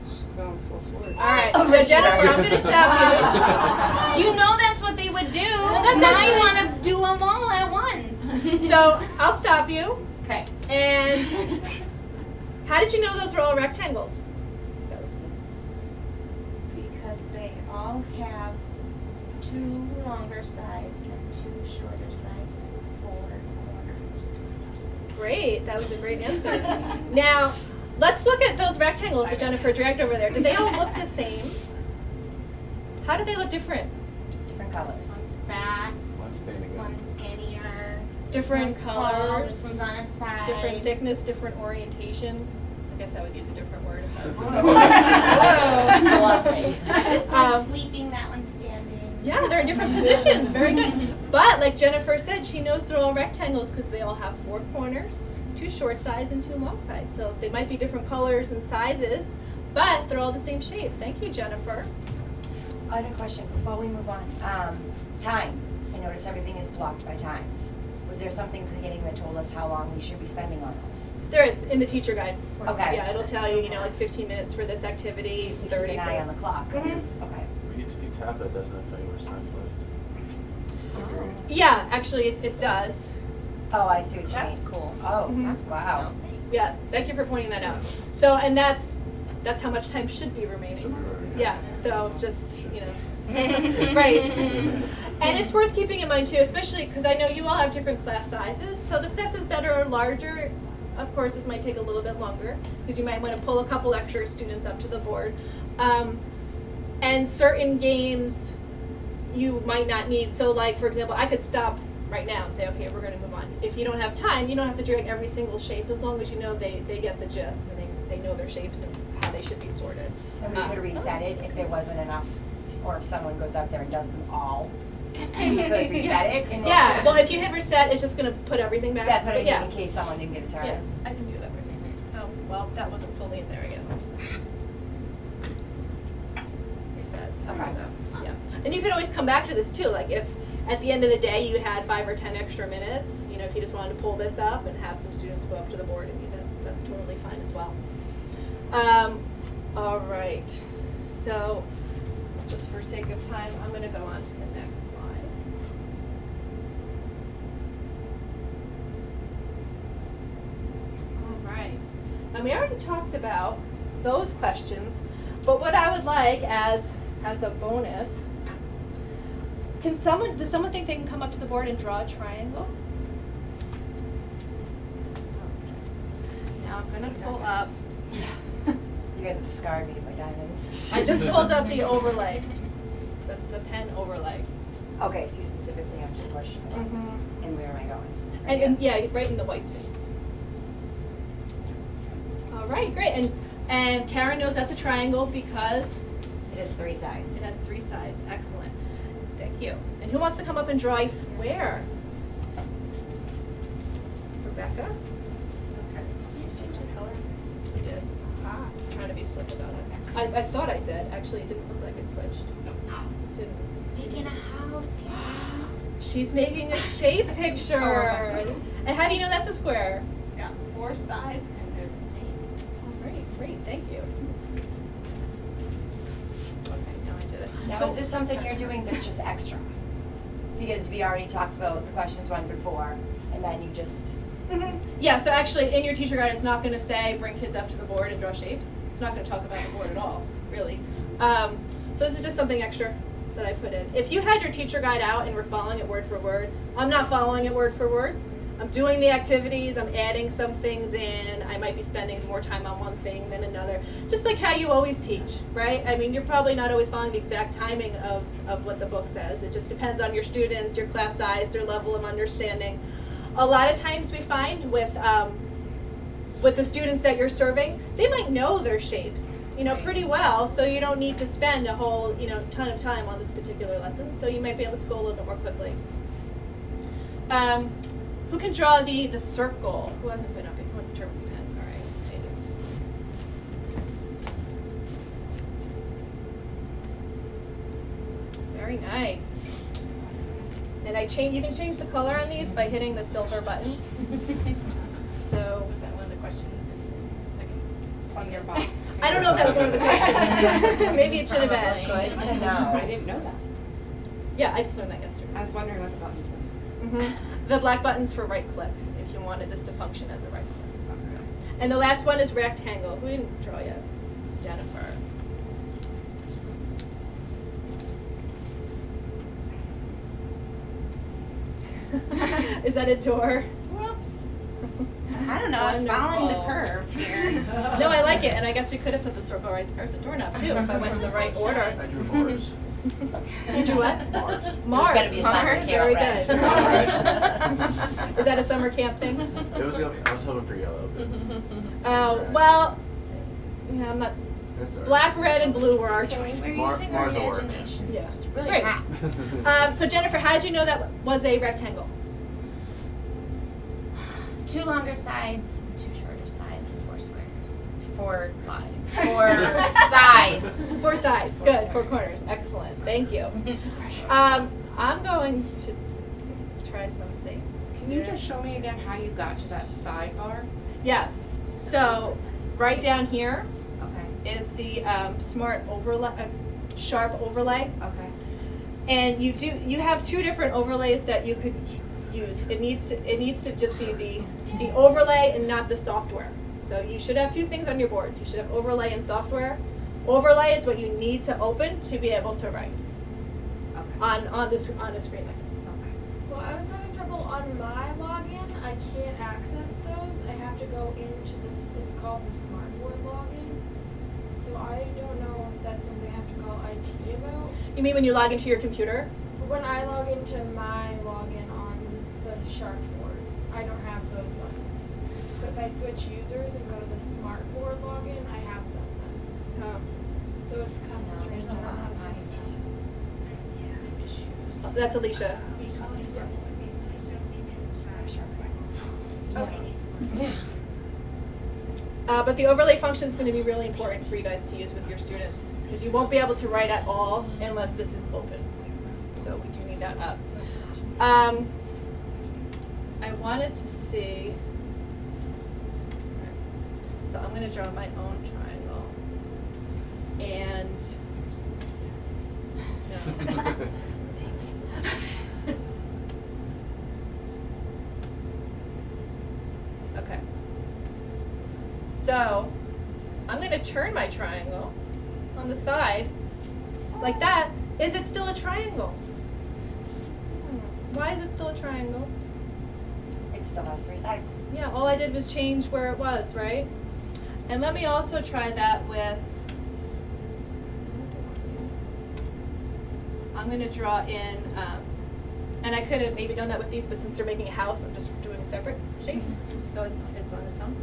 She's going full forward. All right. Oh, So Richard. Jennifer, I'm going to stop you. You know that's what they would do. that's now actually- you want to do them all at once. So I'll stop you. Okay. And how did you know those were all rectangles? That was Because they all have 2 longer sides and 2 shorter sides and 4 corners. great. That was a great answer. Now, let's look at those rectangles that Jennifer dragged over there. Do they all look the same? How do they look different? Different This colors. one's fat, One's standing this up. one's skinnier. Different this one's tall, colors, this one's on its side. different thickness, different orientation. I guess I would use a different word. If This one's Um, sleeping, that one's standing. Yeah, they're in different positions. Very good. But like Jennifer said, she knows they're all rectangles because they all have 4 corners, 2 short sides, and 2 long sides. So they might be different colors and sizes, but they're all the same shape. Thank you, Jennifer. I had a question before we move on. Time. I notice everything is blocked by times. Was there something in the beginning that told us how long we should be spending on this? There is in the teacher guide. Form. Okay. Yeah, it'll tell you, like 15 minutes for this activity, Just to keep 30 an for eye this. on the clock. 'Cause- Okay. If you tap that, doesn't it tell you where time's left? Yeah, actually, it does. Oh, I see what you That's mean. cool. Oh, Mhm. that's wow. Yeah, thank you for pointing that out. So, and that's how much time should be remaining. Should be remaining, Yeah. So just right. And it's worth keeping in mind too, especially because I know you all have different class sizes. So the classes that are larger, of course, this might take a little bit longer because you might want to pull a couple extra students up to the board. And certain games you might not need. So like, for example, I could stop right now and say, okay, we're going to move on. If you don't have time, you don't have to drag every single shape as long as you know they get the gist and they know their shapes and how they should be sorted. And we could reset it if there wasn't enough, or if someone goes out there and does them all. We could reset it. And then- Yeah, well, if you hit reset, it's just going to put everything back. That's what I But mean, yeah. in case someone didn't get a turn. Yeah, I can do that right now. Oh, well, that wasn't fully in there again. Reset. Okay. So, yeah. And you could always come back to this too, like if at the end of the day you had 5 or 10 extra minutes, if you just wanted to pull this up and have some students go up to the board and use it, that's totally fine as well. All right, so just for sake of time, I'm gonna go on to the next slide. All right, and we already talked about those questions, but what I would like as a bonus, does someone think they can come up to the board and draw a triangle? Now I'm gonna pull up, You guys have scarred me by diamonds. I just pulled up the overlay, the pen overlay. Okay, so you specifically answered the question. And where am I going? Right And here? yeah, right in the white space. All right, great. And Karen knows that's a triangle because It has 3 sides. it has 3 sides. Excellent. Thank you. And who wants to come up and draw a square? Rebecca? Okay. Did you change the color? I did. Ah. I was trying to be slick about it. I thought I did. Actually, it didn't look like it switched. Didn't. Making a house, Karen. She's making a shape picture. And how do you know that's a square? It's got 4 sides and they're the same. All right, great. Thank you. Okay, now I did it. Now, is this something you're doing that's just extra? Because we already talked about the questions 1 through 4, and then you just, Yeah, so actually in your teacher guide, it's not going to say bring kids up to the board and draw shapes. It's not going to talk about the board at all, really. So this is just something extra that I put in. If you had your teacher guide out and were following it word for word, I'm not following it word for word. I'm doing the activities, I'm adding some things in, I might be spending more time on one thing than another. Just like how you always teach, right? I mean, you're probably not always following the exact timing of what the book says. It just depends on your students, your class size, their level of understanding. A lot of times we find with the students that you're serving, they might know their shapes, pretty well, so you don't need to spend a whole, ton of time on this particular lesson, so you might be able to go a little bit more quickly. Who can draw the circle? Who hasn't been up here? Who wants to turn with the pen? All right, James. Very nice. And you can change the color on these by hitting the silver buttons. So Was that one of the questions in a second? On your box. I don't know if that was one of the questions. Maybe it should have been. Probably. But Good to know. I didn't know that. yeah, I just learned that yesterday. I was wondering what the buttons were. The black button's for right click, if you wanted this to function as a right click. So. And the last one is rectangle. Who didn't draw yet? Jennifer. Is that a door? Whoops. I don't know, I was following the Wonderful. curve here. No, I like it, and I guess we could have put the circle right there's the doorknob too, if I went to the right order. I drew Mars. You drew what? Mars. Mars. There's gotta be a summer camp, Very right? good. Is that a summer camp thing? It was. I was hoping for yellow. But Oh, well, yeah, I'm not. that's all right. Black, red, and blue were our choices. We're Mar- using our Mars will work. imagination. Yeah. It's really Great. hot. So Jennifer, how did you know that was a rectangle? 2 longer sides, 2 shorter sides, and 4 squares. 4 lines. 4 sides. 4 sides. Good. 4 corners. Excellent. Thank you. I'm going to try something. Can you just show me again how you got to that sidebar? Yes. So right down here Okay. is the smart overlay, sharp overlay. Okay. And you have 2 different overlays that you could use. It needs to just be the overlay and not the software. So you should have 2 things on your boards. You should have overlay and software. Overlay is what you need to open to be able to write Okay. on a screen like this. Okay. Well, I was having trouble on my login. I can't access those. I have to go into this, it's called the Smartboard login. So I don't know if that's something I have to call IT about. You mean when you log into your computer? When I log into my login on the Sharpboard, I don't have those buttons. But if I switch users and go to the Smartboard login, I have them then. Oh. So it's kind of strange. There's a I don't lot have of those IT. down. That's Alicia. Okay. But the overlay function is going to be really important for you guys to use with your students because you won't be able to write at all unless this is open. So we do need that up. I wanted to see. So I'm going to draw my own triangle. And no. Thanks. Okay. So I'm going to turn my triangle on the side like that. Is it still a triangle? Why is it still a triangle? It still has 3 sides. Yeah, all I did was change where it was, right? And let me also try that with, I'm going to draw in, and I could have maybe done that with these, but since they're making a house, I'm just doing a separate shape. So it's on its own.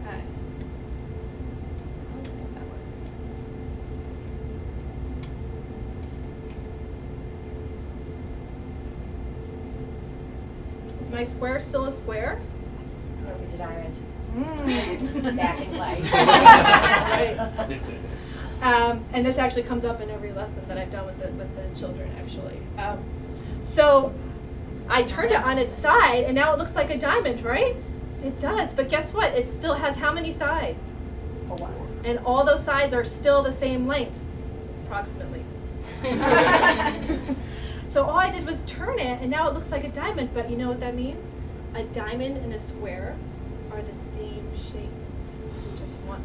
Okay. I'll make that work. Is my square still a square? No, it's a diamond. Mm. Back in play. Right. And this actually comes up in every lesson that I've done with the children, actually. So I turned it on its side, and now it looks like a diamond, right? It does, but guess what? It still has how many sides? 4. And all those sides are still the same length, approximately. So all I did was turn it, and now it looks like a diamond, but you know what that means? A diamond and a square are the same shape, just one.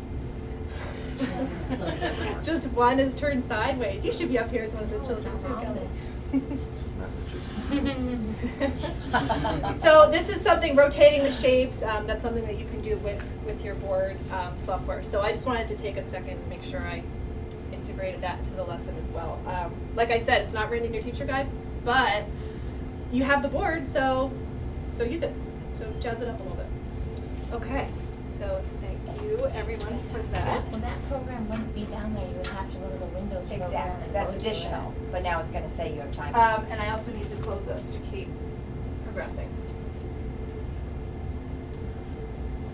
Just one is turned sideways. You should be up here as one of the children too, Kelly. So this is something, rotating the shapes, that's something that you can do with your board software. So I just wanted to take a second and make sure I integrated that into the lesson as well. Like I said, it's not written in your teacher guide, but you have the board, so use it. So jazz it up a little bit. Okay, So thank you everyone for that. Well, that program wouldn't be down there, you would have to go to the Windows program. Exactly, and that's go to additional, it. but now it's gonna say you have time. And I also need to close this to keep progressing.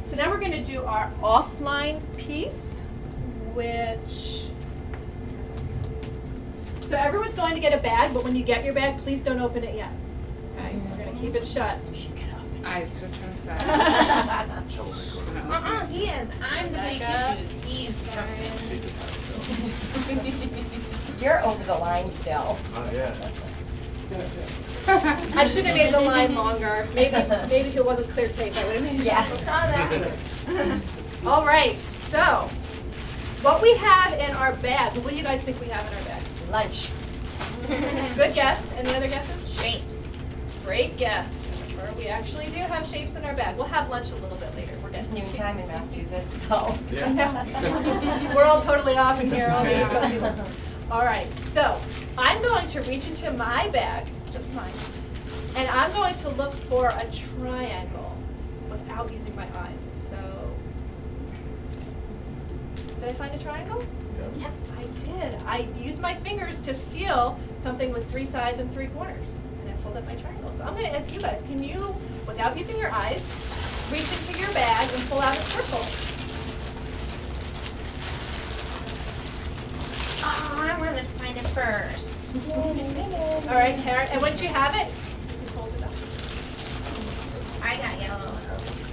So now we're going to do our offline piece, which. So everyone's going to get a bag, but when you get your bag, please don't open it yet. Okay, we're going to keep it shut. She's going to open it. I was just gonna say. He is, I'm the goody Becca. two-shoes, he's jumping. You're over the line still. Oh, yeah. I should have made the line longer. Maybe if it wasn't clear tape, I would have made it. Yeah, I saw that. All right, so what we have in our bag, what do you guys think we have in our bag? Lunch. Good guess. Any other guesses? Shapes. Great guess. Jennifer. We actually do have shapes in our bag. We'll have lunch a little bit later. We're It's getting noon time in Massachusetts, so. We're all totally off in here. All these people. All right, so I'm going to reach into my bag, just mine, and I'm going to look for a triangle without using my eyes. So, did I find a triangle? Yeah. I did. I used my fingers to feel something with 3 sides and 3 corners, and I pulled up my triangle. So I'm going to ask you guys, can you, without using your eyes, reach into your bag and pull out a circle? Oh, I wanted to find it first. All right, Karen, and once you have it, you can hold it up. I got yellow.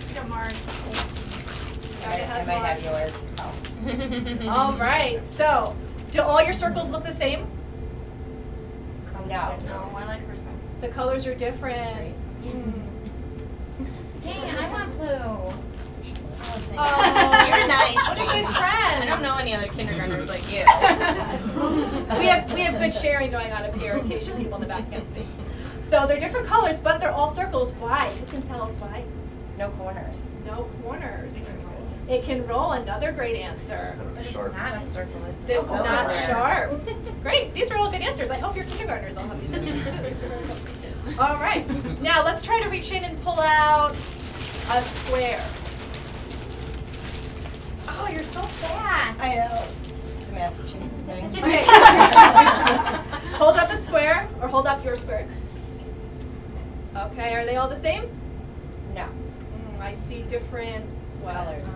I got Mars. Karen has I might have Mars. yours. Oh. All right, so do all your circles look the same? No. No, I like hers better. The colors are different. Hey, I want blue. Oh, You're nice, What a good James. friend. I don't know any other kindergartners like you. we have good sharing going on up here in case you people in the back can't see. So they're different colors, but they're all circles. Why? Who can tell us why? No corners. No corners. It can roll. Another great answer. But it's not a circle, it's a It's cylinder. not sharp. Great. These are all good answers. I hope your kindergartners all have these answers too. These are very helpful too. All right. Now let's try to reach in and pull out a square. Oh, you're so fast. I know. It's a Massachusetts thing. Okay. Hold up a square or hold up your squares. Okay. Are they all the same? No. I see different Colors.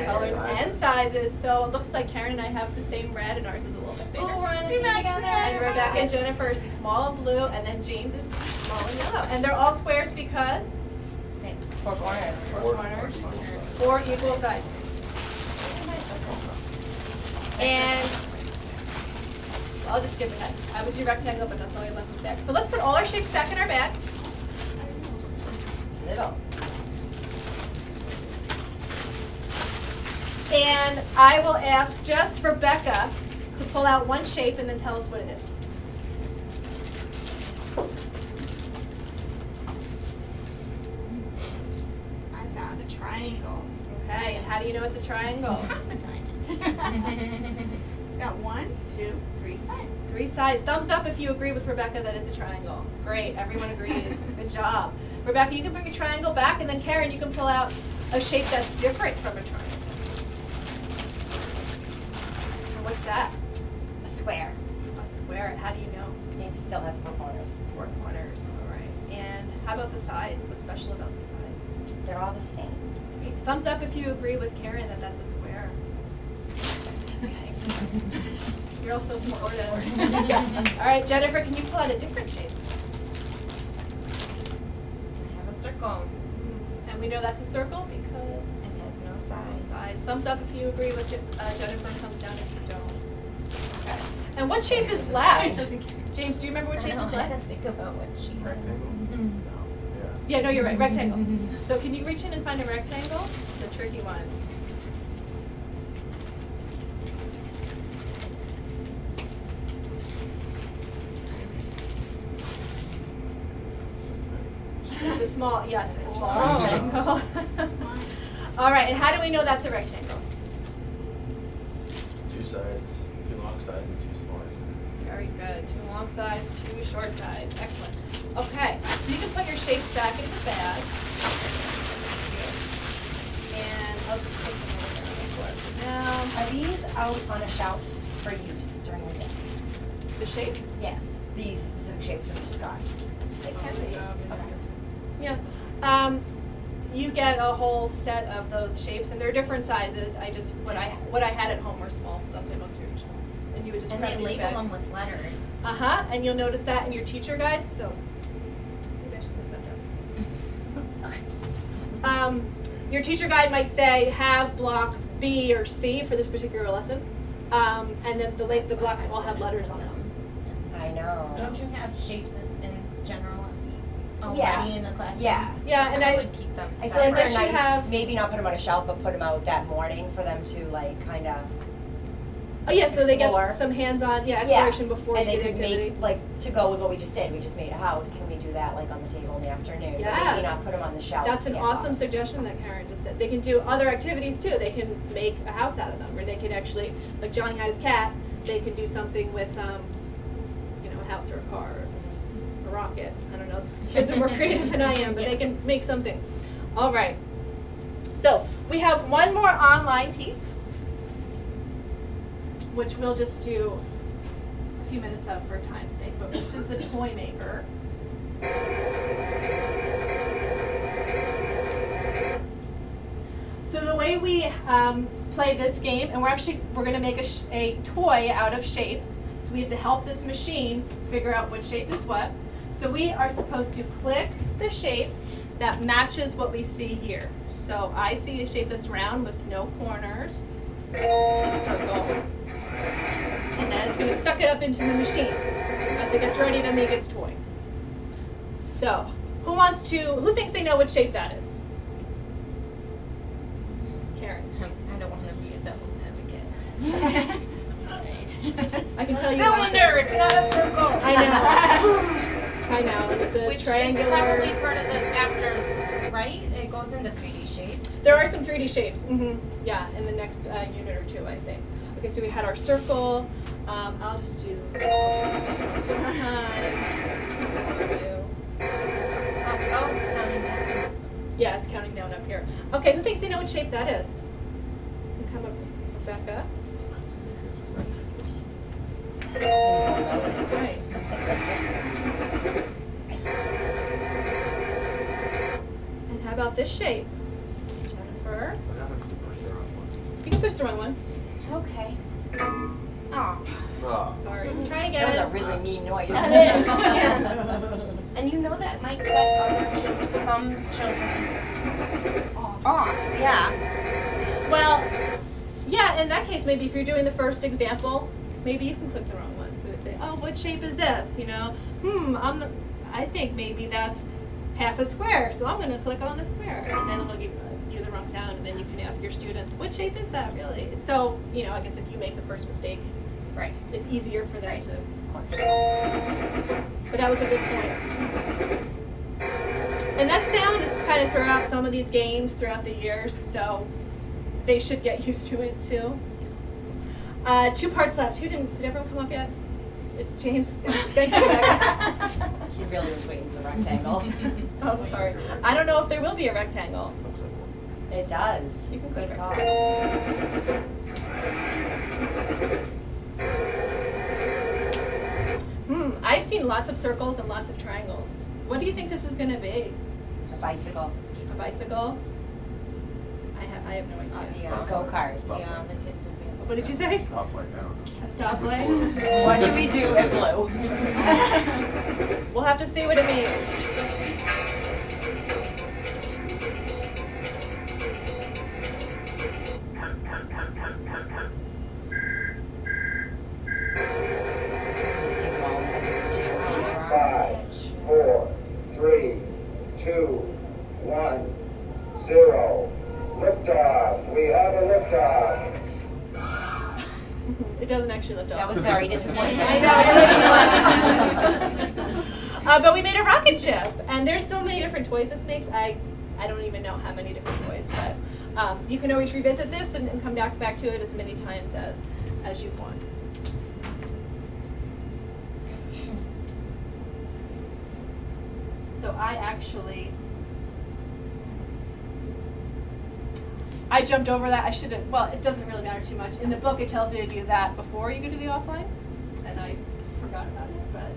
colors and sizes. So it looks like Karen and I have the same red, and ours is a little bit bigger. Oh, we're on a team together. And Rebecca and Jennifer is small blue, and then James is small and yellow. And they're all squares because 4 corners. 4 corners, 4 equal sides. And I'll just skip ahead. I would do rectangle, but that's all I left in the bag. So let's put all our shapes back in our bag. Little. And I will ask just Rebecca to pull out one shape and then tell us what it is. I found a triangle. Okay, and how do you know it's a triangle? It's half a diamond. It's got 1, 2, 3 sides. 3 sides. Thumbs up if you agree with Rebecca that it's a triangle. Great, everyone agrees. Good job. Rebecca, you can bring your triangle back, and then Karen, you can pull out a shape that's different from a triangle. And what's that? A square. A square. And how do you know? It still has 4 corners. 4 corners. All right. And how about the sides? What's special about the sides? They're all the same. Okay. Thumbs up if you agree with Karen that that's a square. You're also supportive. All right, Jennifer, can you pull out a different shape? I have a circle. And we know that's a circle because It has no sides. sides. Thumbs up if you agree with Jennifer, and thumbs down if you don't. Okay. And what shape is left? James, do you remember what shape is I had left? to think about what she Rectangle? No. Yeah, no, you're right. Rectangle. So can you reach in and find a rectangle? The tricky one. It's a small, yes, it's a small Oh. rectangle. All right, and how do we know that's a rectangle? 2 sides, 2 long sides, and 2 small sides. Very good. 2 long sides, 2 short sides. Excellent. Okay, so you can put your shapes back in the bag. And I'll just take them over there real quick. Now, Are these out on a shelf for use during the day? the shapes? Yes. These specific shapes that we just got. They can be. Okay. Yeah. You get a whole set of those shapes, and they're different sizes. What I had at home were small, so that's why most of yours are small. And you would just And grab they these label bags. them with letters. And you'll notice that in your teacher guide. So maybe I should list that down. Your teacher guide might say have blocks B or C for this particular lesson, and then the blocks all have letters on them. I know. Don't you have shapes in general already Yeah. in the classroom? Yeah. Yeah, So and I I- would keep them I separate. feel like Unless they're you nice, have- maybe not put them on a shelf, but put them out that morning for them to like kind of. Oh yeah, so they Explore. get some hands-on exploration before and you they get could activity. make like to go with what we just did. We just made a house. Can we do that like on the table in the afternoon? But maybe not put them on the shelf. That's an Yeah, awesome lost. suggestion that Karen just said. They can do other activities too. They can make a house out of them, or they could actually, like Johnny had his cat, they could do something with, a house or a car, or a rocket. I don't know. Kids are more creative than I am, but they can make something. All right. So we have one more online piece, which we'll just do a few minutes of for time's sake. But this is the Toy Maker. So the way we play this game, and we're going to make a toy out of shapes. So we have to help this machine figure out what shape is what. So we are supposed to click the shape that matches what we see here. So I see a shape that's round with no corners and circle. And then it's going to suck it up into the machine as it gets ready to make its toy. So who thinks they know what shape that is? Karen. I don't want to be a devil's advocate. I can tell you. Cylinder, it's not a circle. I know. I know. It's a Which triangular. is probably part of the after, right? It goes into 3D shapes. There are some 3D shapes. Yeah, in the next unit or two, I think. Okay, so we had our circle. I'll just do this one for time. Oh, it's counting down. Yeah, it's counting down up here. Okay, who thinks they know what shape that is? You come up, Rebecca. Right. And how about this shape? Jennifer? What happens if you push the wrong one? You can push the wrong one. Okay. Oh. Ah. Sorry. Try That again. was a really mean noise. That is, yeah. And you know that might set other some children off. Yeah. Well, yeah, in that case, maybe if you're doing the first example, maybe you can click the wrong one. So they say, oh, what shape is this? I think maybe that's half a square, so I'm going to click on the square. And then it'll give you the wrong sound, and then you can ask your students, what shape is that really? So, I guess if you make the first mistake, Right. it's easier for them to. Of course. But that was a good point. And that sound is kind of throughout some of these games throughout the years, so they should get used to it too. 2 parts left. Did everyone come up yet? James? Thank you, Rebecca. He really was waiting for the rectangle. Oh, sorry. I don't know if there will be a rectangle. Looks like one. It does. You can Good click call. I've seen lots of circles and lots of triangles. What do you think this is going to be? A bicycle. A bicycle? I have no idea. A go-kart. Yeah, the kids would be. What did you say? Stoplight now. A stoplight? What did we do at Blue? We'll have to see what it means. Just see them all next to each other. 5, 4, 3, 2, 1, 0. Liftoff. We have a liftoff. It doesn't actually lift off. That was very disappointing. I know. But we made a rocket ship, and there's so many different toys this makes. I don't even know how many different toys, but you can always revisit this and come back to it as many times as you want. So I actually I jumped over that. I should have, well, it doesn't really matter too much. In the book, it tells you to do that before you go to the offline, and I forgot about it, but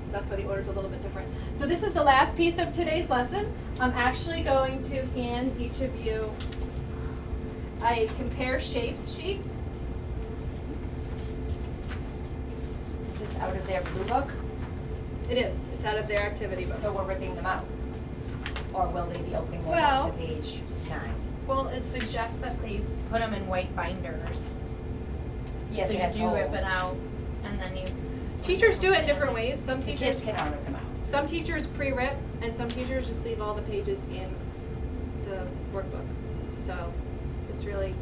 so that's why the order's a little bit different. So this is the last piece of today's lesson. I'm actually going to hand each of you a compare shapes sheet. Is this out of their blue book? It is. It's out of their activity book. So we're ripping them out? Or will they be opening them Well- up to page 9? Well, it suggests that they put them in white binders. Yes, So it you has do rip holes. it out, and then you. Teachers do it in different ways. Some The teachers kids cannot rip them out. Some teachers pre-rip, and some teachers just leave all the pages in the workbook. So it's really,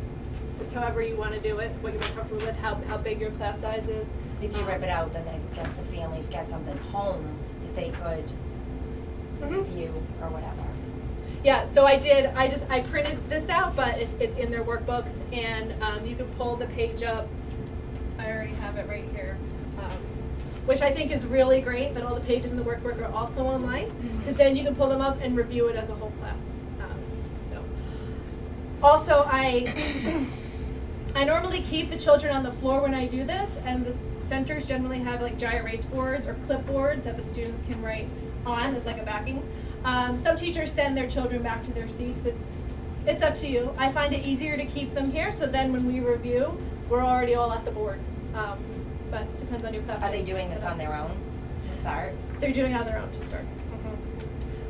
it's however you want to do it, what you're more comfortable with, how big your class size is. If you rip it out, then I guess the families get something home that they could review or whatever. Yeah, so I printed this out, but it's in their workbooks, and you can pull the page up. I already have it right here. Which I think is really great that all the pages in the workbook are also online, because then you can pull them up and review it as a whole class. Also, I normally keep the children on the floor when I do this, and the centers generally have like dry erase boards or clipboards that the students can write on as like a backing. Some teachers send their children back to their seats. It's up to you. I find it easier to keep them here, so then when we review, we're already all at the board. But it depends on your class. Are they doing this on their own to start? They're doing it on their own to start.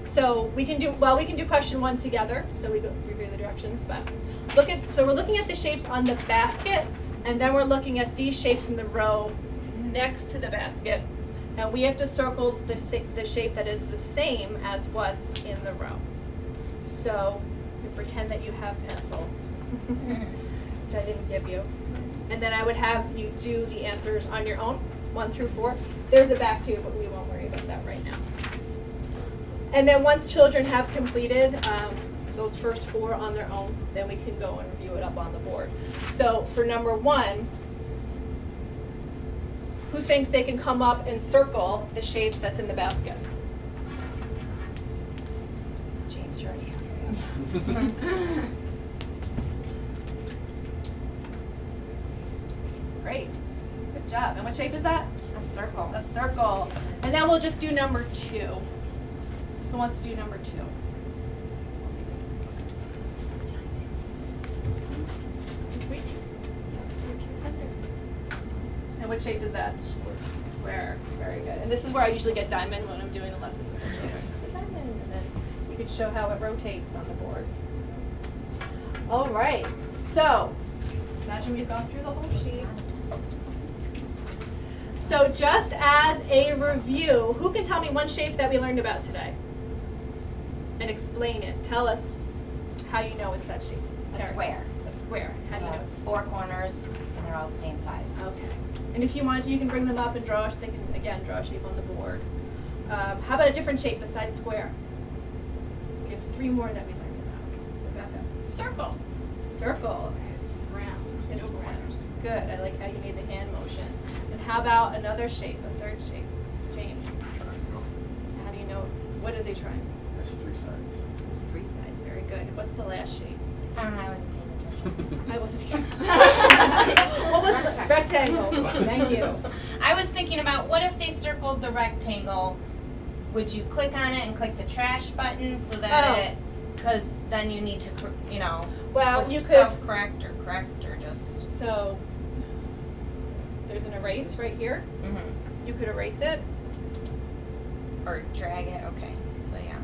So we can do question 1 together. So we go review the directions, but we're looking at the shapes on the basket, and then we're looking at these shapes in the row next to the basket. And we have to circle the shape that is the same as what's in the row. So you pretend that you have pencils, which I didn't give you. And then I would have you do the answers on your own, 1 through 4. There's a back too, but we won't worry about that right now. And then once children have completed those first 4 on their own, then we can go and review it up on the board. So for number 1, who thinks they can come up and circle the shape that's in the basket? James, you're already here. Great. Good job. And what shape is that? A circle. A circle. And then we'll just do number 2. Who wants to do number 2? Just waiting. And what shape is that? Square. Very good. And this is where I usually get diamond when I'm doing a lesson with the children. It's a diamond. And then you can show how it rotates on the board. All right. So imagine we've gone through the whole sheet. So just as a review, who can tell me one shape that we learned about today? And explain it. Tell us how you know it's that shape. A square. A square. How do you know it's 4 corners, and they're all the same size. Okay. And if you want to, you can bring them up and draw. They can again draw a shape on the board. How about a different shape besides square? We have 3 more that we learned about. Rebecca. Circle. Circle. It's round. It's No round. corners. Good. I like how you made the hand motion. And how about another shape, a third shape? James. Triangle. How do you know what is a triangle? Has 3 sides. It's 3 sides. Very good. What's the last shape? I don't know, I wasn't paying attention. I wasn't here. What was the rectangle? Thank you. I was thinking about what if they circled the rectangle? Would you click on it and click the trash button so that because then you need to, Well, you could. self-correct or correct or just. So there's an erase right here. Mm-hmm. You could erase it. Or drag it. Okay, so yeah.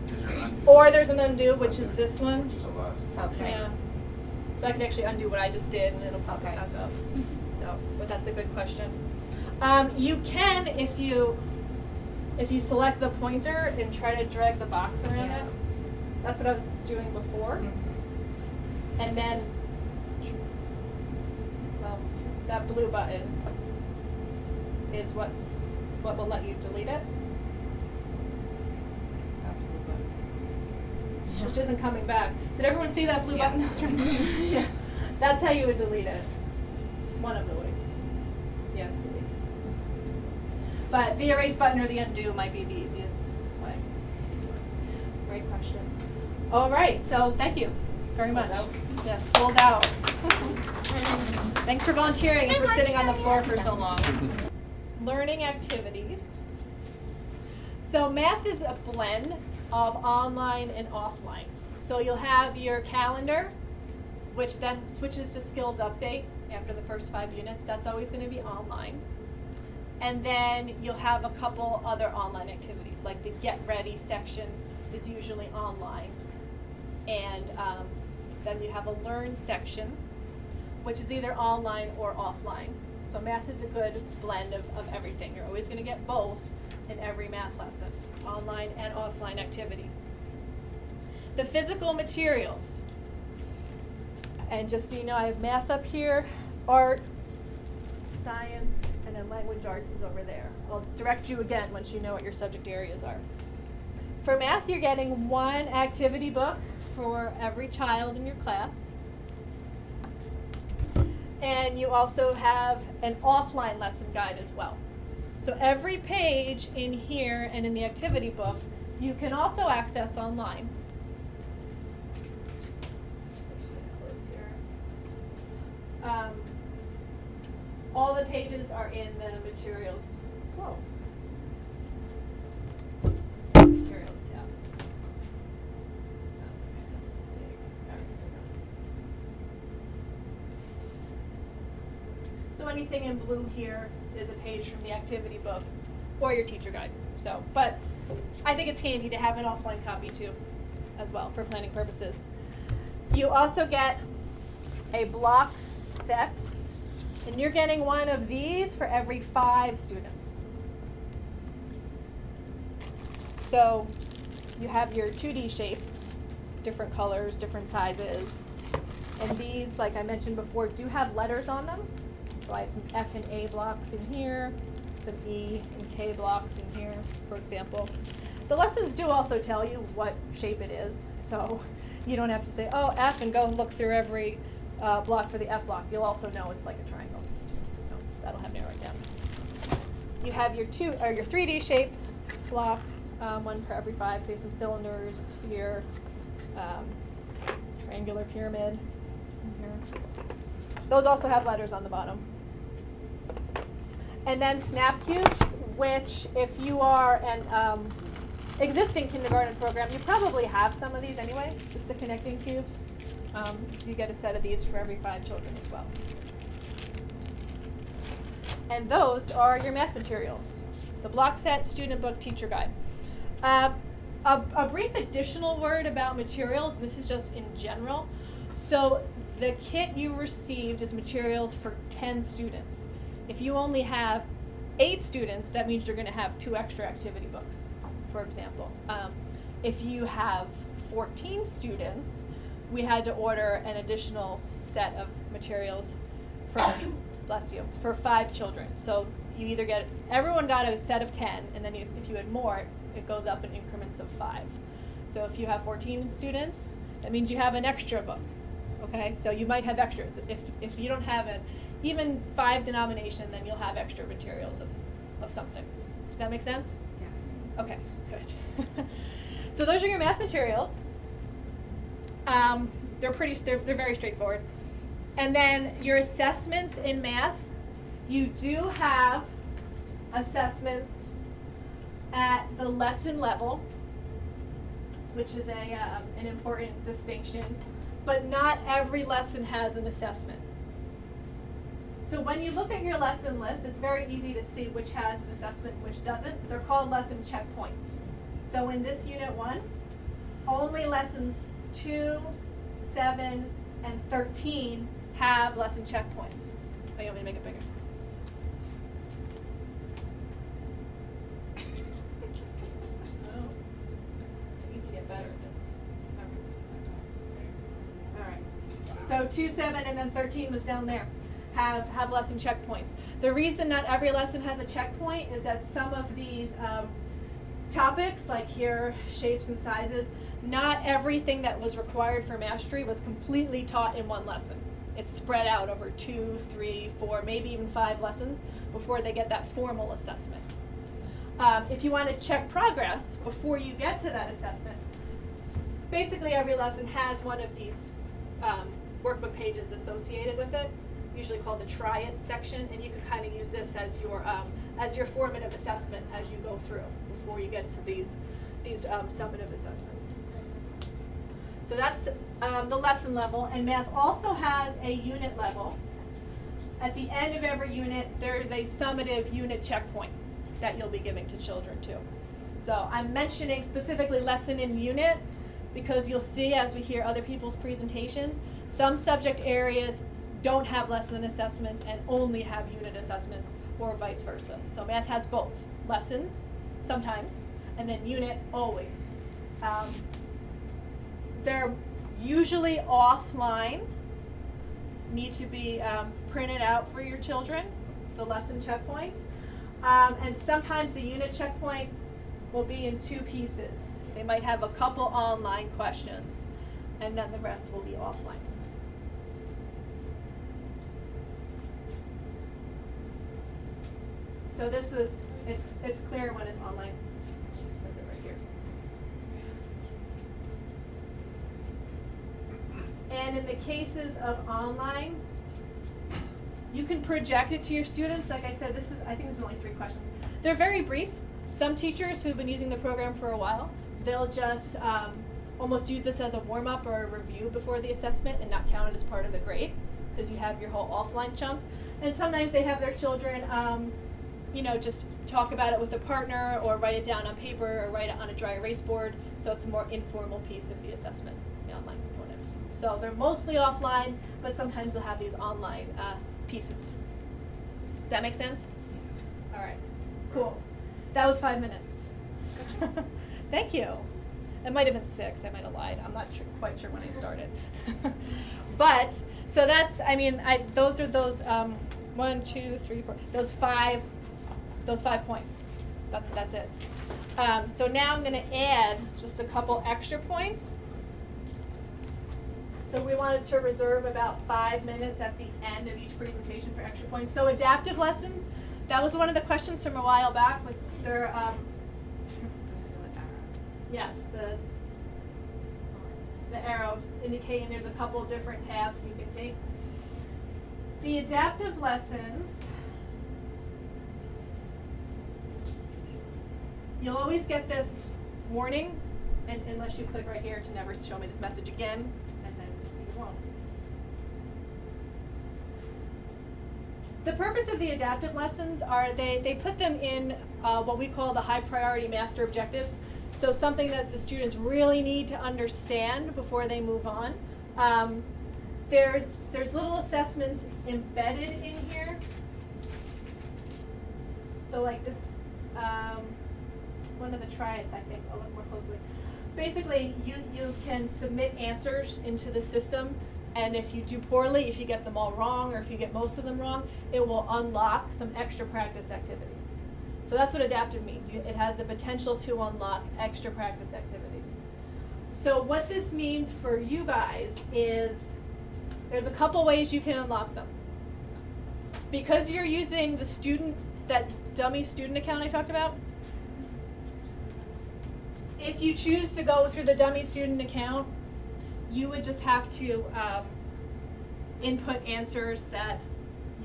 Is there an undo? Or there's an undo, which is this one. Which is the last. Okay. Yeah. So I can actually undo what I just did, and it'll pop it Okay. back up. So, but that's a good question. You can, if you select the pointer and try to drag the box around Yeah. it. That's what I was doing before. Mm-hmm. And then, well, that blue button is what will let you delete it, which isn't coming back. Did everyone see that blue button? That's right. Yeah. That's how you would delete it. One of the ways. Yeah, delete. But the erase button or the undo might be the easiest way. Great question. All right, so thank you very much. School's out. Yeah, school's out. Thanks for volunteering and for sitting on the floor for so long. Learning activities. So math is a blend of online and offline. So you'll have your calendar, which then switches to skills update after the first 5 units. That's always going to be online. And then you'll have a couple other online activities, like the Get Ready section is usually online. And then you have a Learn section, which is either online or offline. So math is a good blend of everything. You're always going to get both in every math lesson, online and offline activities. The physical materials. And just so you know, I have math up here, art, science, and then language arts is over there. I'll direct you again once you know what your subject areas are. For math, you're getting one activity book for every child in your class. And you also have an offline lesson guide as well. So every page in here and in the activity book, you can also access online. All the pages are in the materials. Whoa. Materials tab. So anything in blue here is a page from the activity book or your teacher guide. So, but I think it's handy to have an offline copy too, as well, for planning purposes. You also get a block set, and you're getting one of these for every 5 students. So you have your 2D shapes, different colors, different sizes, and these, like I mentioned before, do have letters on them. So I have some F and A blocks in here, some E and K blocks in here, for example. The lessons do also tell you what shape it is, so you don't have to say, oh, F, and go look through every block for the F block. You'll also know it's like a triangle, so that'll have narrowed down. You have your 3D shape blocks, one for every 5, say some cylinders, a sphere, triangular pyramid in here. Those also have letters on the bottom. And then snap cubes, which if you are an existing kindergarten program, you probably have some of these anyway, just the connecting cubes. So you get a set of these for every 5 children as well. And those are your math materials. The block set, student book, teacher guide. A brief additional word about materials, this is just in general. So the kit you received is materials for 10 students. If you only have 8 students, that means you're going to have 2 extra activity books, for example. If you have 14 students, we had to order an additional set of materials for, bless you, for 5 children. So you either get, everyone got a set of 10, and then if you had more, it goes up in increments of 5. So if you have 14 students, that means you have an extra book. Okay, so you might have extras. If you don't have an even 5 denomination, then you'll have extra materials of something. Does that make sense? Yes. Okay, good. So those are your math materials. They're very straightforward. And then your assessments in math, you do have assessments at the lesson level, which is an important distinction. But not every lesson has an assessment. So when you look at your lesson list, it's very easy to see which has an assessment and which doesn't. They're called lesson checkpoints. So in this unit 1, only lessons 2, 7, and 13 have lesson checkpoints. Oh, you want me to make it bigger? Oh, I need to get better at this. So 2, 7, and then 13 was down there, have lesson checkpoints. The reason not every lesson has a checkpoint is that some of these topics, like here, shapes and sizes, not everything that was required for mastery was completely taught in one lesson. It's spread out over 2, 3, 4, maybe even 5 lessons before they get that formal assessment. If you want to check progress before you get to that assessment, basically every lesson has one of these workbook pages associated with it, usually called the Try It section, and you can kind of use this as your formative assessment as you go through before you get to these summative assessments. So that's the lesson level, and math also has a unit level. At the end of every unit, there's a summative unit checkpoint that you'll be giving to children too. So I'm mentioning specifically lesson and unit because you'll see as we hear other people's presentations, some subject areas don't have lesson assessments and only have unit assessments, or vice versa. So math has both, lesson sometimes, and then unit always. They're usually offline, need to be printed out for your children, the lesson checkpoints. And sometimes the unit checkpoint will be in two pieces. They might have a couple online questions, and then the rest will be offline. So this was, it's clear when it's online. It says it right here. And in the cases of online, you can project it to your students. Like I said, I think this is only 3 questions. They're very brief. Some teachers who've been using the program for a while, they'll just almost use this as a warm-up or a review before the assessment and not count it as part of the grade, because you have your whole offline chunk. And sometimes they have their children just talk about it with a partner, or write it down on paper, or write it on a dry erase board, so it's a more informal piece of the assessment, the online component. So they're mostly offline, but sometimes they'll have these online pieces. Does that make sense? Yes. All right, cool. That was 5 minutes. Gotcha. Thank you. It might have been 6, I might have lied. I'm not quite sure when I started. But, so that's, those are those 1, 2, 3, 4, those 5 points. That's it. So now I'm going to add just a couple extra points. So we wanted to reserve about 5 minutes at the end of each presentation for extra points. So adaptive lessons, that was one of the questions from a while back with their, yes, the arrow indicating there's a couple of different paths you can take. The adaptive lessons, you'll always get this warning, and unless you click right here to never show me this message again, and then you won't. The purpose of the adaptive lessons are they put them in what we call the high priority master objectives. So something that the students really need to understand before they move on. There's little assessments embedded in here. So like this, one of the try-its, I think, I'll look more closely. Basically, you can submit answers into the system, and if you do poorly, if you get them all wrong, or if you get most of them wrong, it will unlock some extra practice activities. So that's what adaptive means. It has the potential to unlock extra practice activities. So what this means for you guys is there's a couple ways you can unlock them. Because you're using that dummy student account I talked about, if you choose to go through the dummy student account, you would just have to input answers that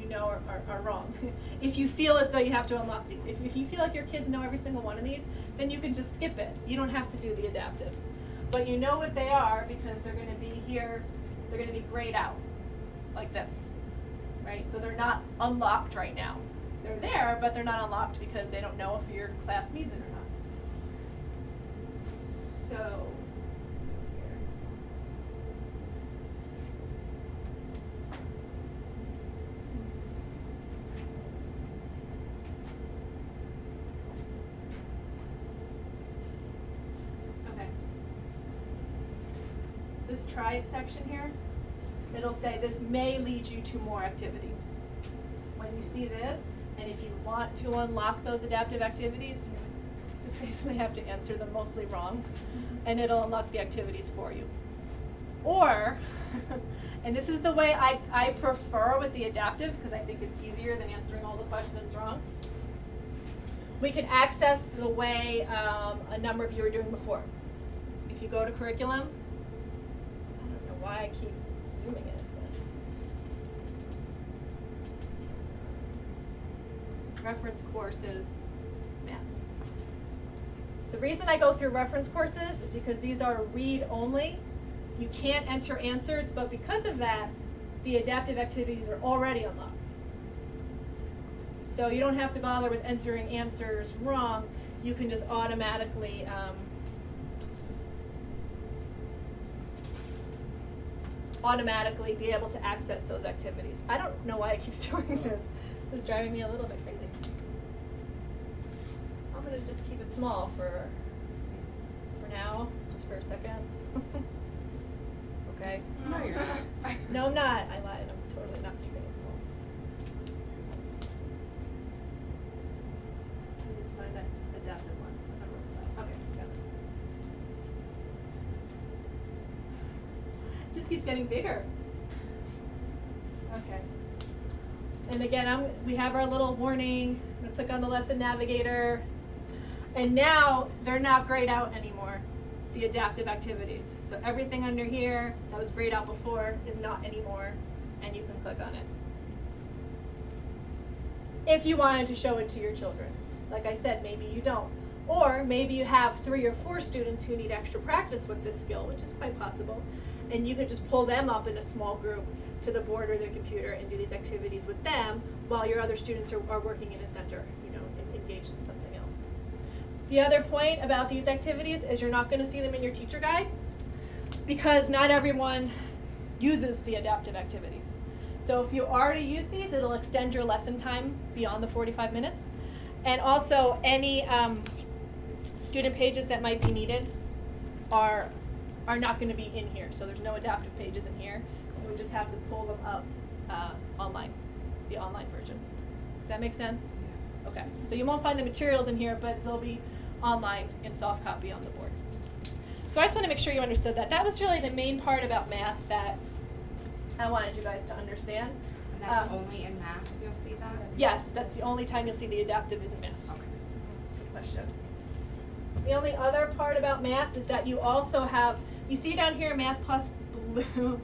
you know are wrong. If you feel as though you have to unlock these, if you feel like your kids know every single one of these, then you can just skip it. You don't have to do the adaptives. But you know what they are because they're going to be here, they're going to be grayed out, like this, right? So they're not unlocked right now. They're there, but they're not unlocked because they don't know if your class needs it or not. So, here. Okay. This try it section here, it'll say this may lead you to more activities. When you see this, and if you want to unlock those adaptive activities, you just basically have to answer them mostly wrong, and it'll unlock the activities for you. Or, and this is the way I prefer with the adaptive, because I think it's easier than answering all the questions wrong. We can access the way a number of you were doing before. If you go to curriculum, why I keep zooming it. But. Reference courses, math. The reason I go through reference courses is because these are read only. You can't enter answers, but because of that, the adaptive activities are already unlocked. So you don't have to bother with entering answers wrong. You can just automatically be able to access those activities. I don't know why I keep doing this. This is driving me a little bit crazy. I'm gonna just keep it small for now, just for a second. Okay. No, you're not. No, I'm not. I lied. I'm totally not keeping it small. Let me just find that adaptive one. I wrote this out. Okay, got it. Just keeps getting bigger. Okay. And again, we have our little warning. I'm gonna click on the lesson navigator. And now they're not grayed out anymore, the adaptive activities. So everything under here that was grayed out before is not anymore, and you can click on it. If you wanted to show it to your children. Like I said, maybe you don't. Or maybe you have 3 or 4 students who need extra practice with this skill, which is quite possible. And you could just pull them up in a small group to the board or their computer and do these activities with them while your other students are working in a center, engaged in something else. The other point about these activities is you're not going to see them in your teacher guide because not everyone uses the adaptive activities. So if you already use these, it'll extend your lesson time beyond the 45 minutes. And also any student pages that might be needed are not going to be in here. So there's no adaptive pages in here. We just have to pull them up online, the online version. Does that make sense? Yes. Okay, so you won't find the materials in here, but they'll be online in soft copy on the board. So I just want to make sure you understood that. That was really the main part about math that I wanted you guys to understand. And that's only in math you'll see that? Yes, that's the only time you'll see the adaptive is in math. Okay. Good question. The only other part about math is that you also have, you see down here Math Plus Blue,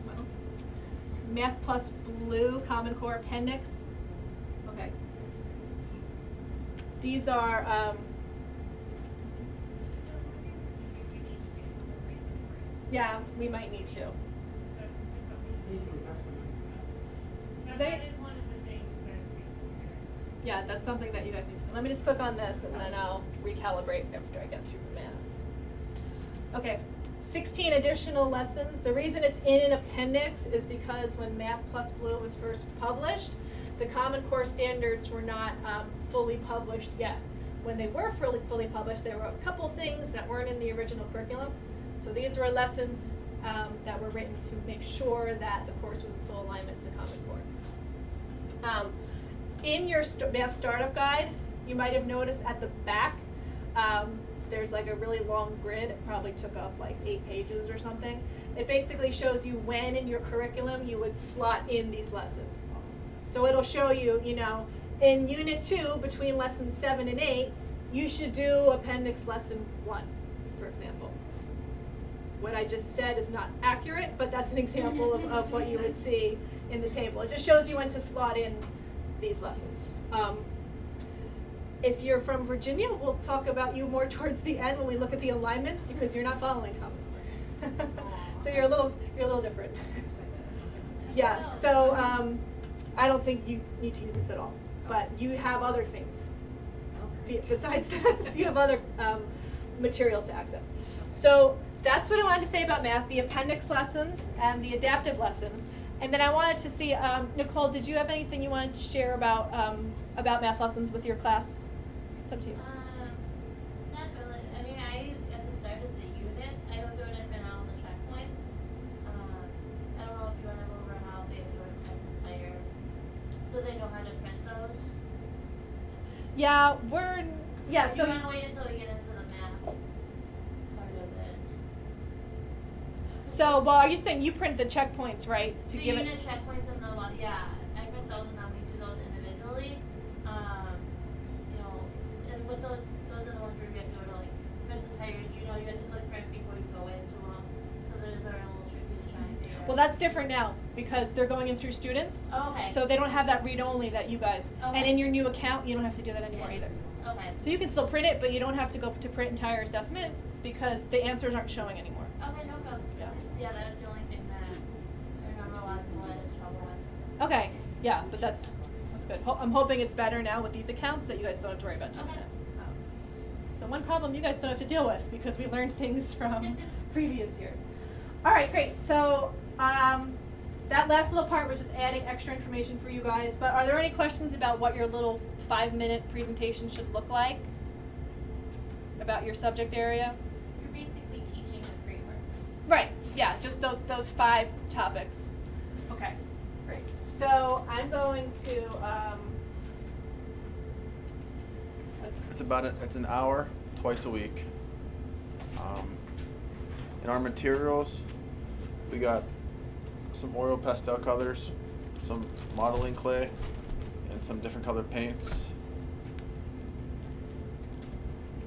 Math Plus Blue Common Core Appendix. Okay. These are, yeah, we might need to. Is that- That is one of the things that we. Yeah, that's something that you guys need to. Let me just click on this and then I'll recalibrate after I get through the math. Okay, 16 additional lessons. The reason it's in an appendix is because when Math Plus Blue was first published, the Common Core standards were not fully published yet. When they were fully published, there were a couple things that weren't in the original curriculum. So these were lessons that were written to make sure that the course was in full alignment to Common Core. In your math startup guide, you might have noticed at the back, there's like a really long grid. It probably took up like 8 pages or something. It basically shows you when in your curriculum you would slot in these lessons. So it'll show you, in Unit 2, between lessons 7 and 8, you should do Appendix Lesson 1, for example. What I just said is not accurate, but that's an example of what you would see in the table. It just shows you when to slot in these lessons. If you're from Virginia, we'll talk about you more towards the end when we look at the alignments because you're not following Common Core. So you're a little different. Yeah. So I don't think you need to use this at all, but you have other things besides this. You have other materials to access. So that's what I wanted to say about math, the appendix lessons and the adaptive lessons. And then I wanted to see, Nicole, did you have anything you wanted to share about math lessons with your class? It's up to you. Not really. I mean, at the start of the unit, I don't do it if and out on the checkpoints. I don't know if you want to go over how they do it like entire, so they know how to print those. Yeah, So you want to wait until we get into the math part of it. So, well, are you saying you print the checkpoints, right? To The give unit it. checkpoints and the one, yeah, I print those and then we do those individually. And with those are the ones where you have to go to like print entire. You have to click print before you go into them. So those are a little tricky to try and figure out. Well, that's different now because they're going in through students. Oh, okay. So they don't have that read-only that you guys, and Okay. in your new account, you don't have to do that anymore Yeah. either. Okay. So you can still print it, but you don't have to go to print entire assessment because the answers aren't showing anymore. Okay, no problem. Yeah. Yeah, that's the only thing that I remember a lot of people had trouble with. Okay, yeah, but that's good. I'm hoping it's better now with these accounts that you guys don't have to worry about doing Okay. it. So one problem you guys don't have to deal with because we learned things from previous years. All right, great. So that last little part was just adding extra information for you guys. But are there any questions about what your little 5-minute presentation should look like? About your subject area? You're basically teaching the framework. Right, yeah, just those 5 topics. Okay, great. So I'm going to, It's an hour, twice a week. In our materials, we got some oil pastel colors, some modeling clay, and some different color paints.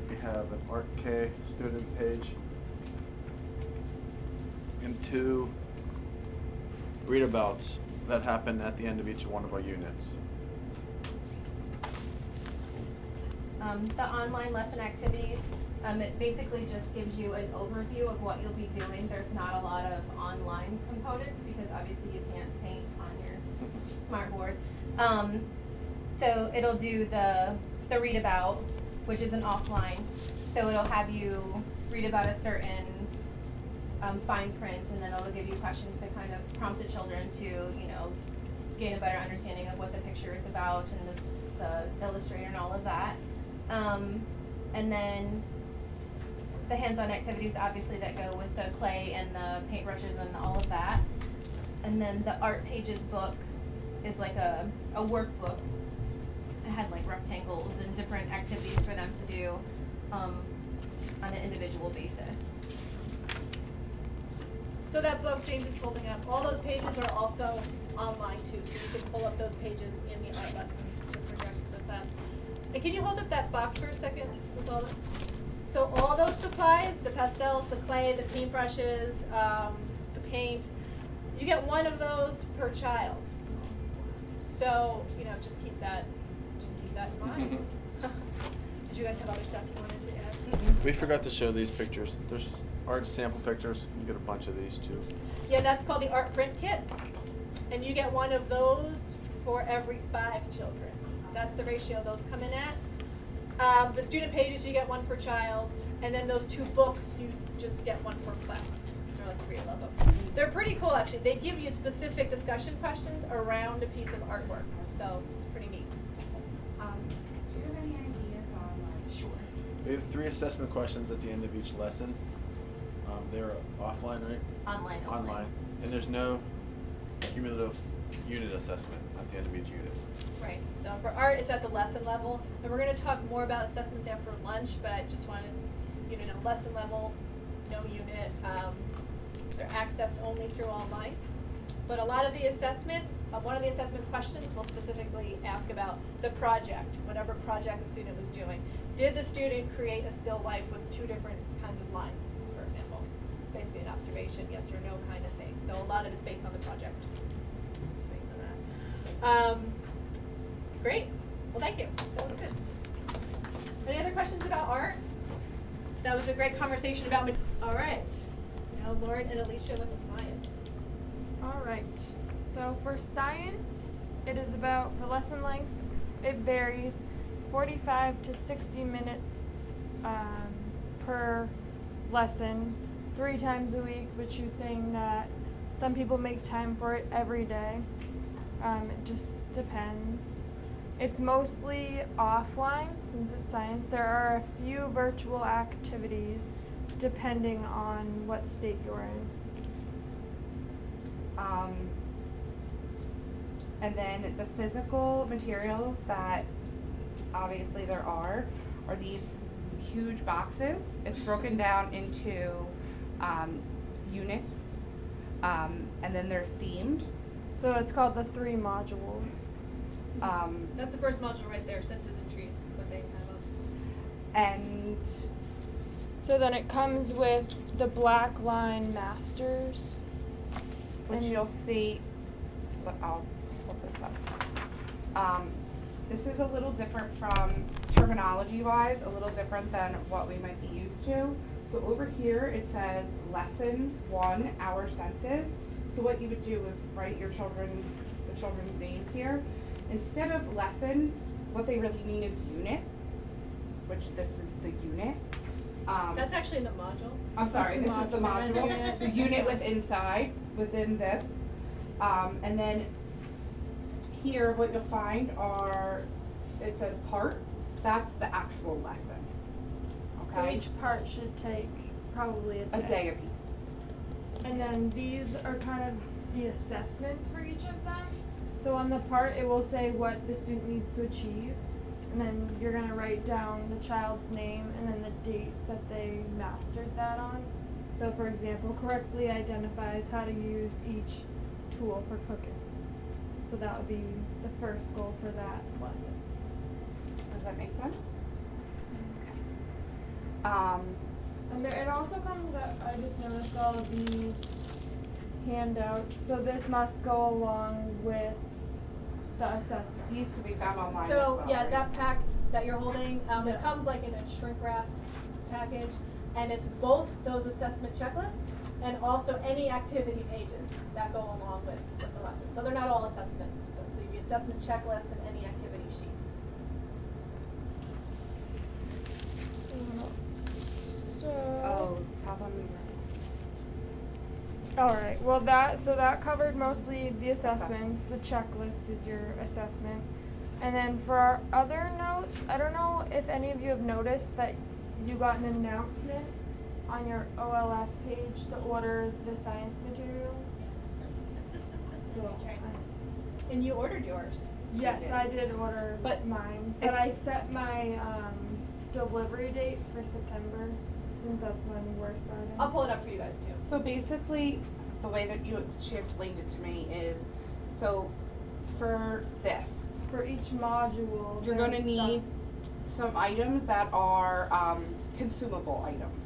We have an Art K student page and 2 readabouts that happen at the end of each one of our units. The online lesson activities, it basically just gives you an overview of what you'll be doing. There's not a lot of online components because obviously you can't paint on your smart board. So it'll do the readabout, which is an offline. So it'll have you read about a certain fine print, and then it'll give you questions to kind of prompt the children to, you know, gain a better understanding of what the picture is about and the illustrator and all of that. And then the hands-on activities, obviously, that go with the clay and the paintbrushes and all of that. And then the art pages book is like a workbook. It had like rectangles and different activities for them to do on an individual basis. so that book James is holding up, all those pages are also online too, so you can pull up those pages in the art lessons to project to the class. And can you hold up that box for a second with all the, so all those supplies, the pastels, the clay, the paintbrushes, the paint, you get one of those per child. So, you know, just keep that in mind. Did you guys have other stuff you wanted to add? We forgot to show these pictures. There's art sample pictures. You get a bunch of these too. Yeah, that's called the art print kit. And you get one of those for every 5 children. That's the ratio those come in at. The student pages, you get one per child. And then those 2 books, you just get one per class. They're like 3 love books. They're pretty cool, actually. They give you specific discussion questions around a piece of artwork. So it's pretty neat. Do you have any ideas on like? Sure. We have 3 assessment questions at the end of each lesson. They're offline, right? Online only. Online. And there's no cumulative unit assessment at the end of each unit. Right. So for art, it's at the lesson level. And we're going to talk more about assessments after lunch, but I just wanted you to know lesson level, no unit. They're accessed only through online. But a lot of the assessment, one of the assessment questions will specifically ask about the project, whatever project the student was doing. Did the student create a still life with 2 different kinds of lines, for example? Basically an observation, yes or no kind of thing. So a lot of it's based on the project. So you know that. Great. Well, thank you. That was good. Any other questions about art? That was a great conversation about. All right. Now Lauren and Alicia with the science. All right. So for science, it is about the lesson length. It varies, 45 to 60 minutes per lesson, 3 times a week. But you're saying that some people make time for it every day. It just depends. It's mostly offline since it's science. There are a few virtual activities depending on what state you're in. And then the physical materials that obviously there are these huge boxes. It's broken down into units, and then they're themed. So it's called the 3 modules. That's the first module right there, senses and trees, what they have up. And so then it comes with the Black Line Masters which And- you'll see, I'll hold this up. This is a little different from terminology wise, a little different than what we might be used to. So over here, it says lesson 1, our senses. So what you would do is write the children's names here. Instead of lesson, what they really mean is unit, which this is the unit. That's actually in the module. I'm sorry, this That's is the module. module, the unit within this. And then here, what you'll find are, it says part, that's the actual lesson. So Okay? each part should take probably A day apiece. And then these are kind of the assessments for each of them. So on the part, it will say what the student needs to achieve. And then you're gonna write down the child's name and then the date that they mastered that on. So for example, correctly identifies how to use each tool for cooking. So that would be the first goal for that lesson. Does that make sense? And there, it also comes up, I just noticed all of these handouts. So this must go along with the assessment. These can be found online as So, well, yeah, right? that pack that you're holding, it comes like in a shrink wrapped package, and it's both those assessment checklists and also any activity pages that go along with the lesson. So they're not all assessments, but so the assessment checklists and any activity sheets. So. Oh, top on the All right. Well, that covered mostly the assessments. The checklist is your assessment, and then for our other notes, I don't know if any of you have noticed that you got an announcement on your OLS page to order the science materials. So, And you ordered yours. yes, I did order But mine, but I set my delivery date for September, since that's when we're starting. I'll pull it up for you guys too. So basically, the way that she explained it to me is, so for this, For each module, you're gonna there's need some items that are consumable items.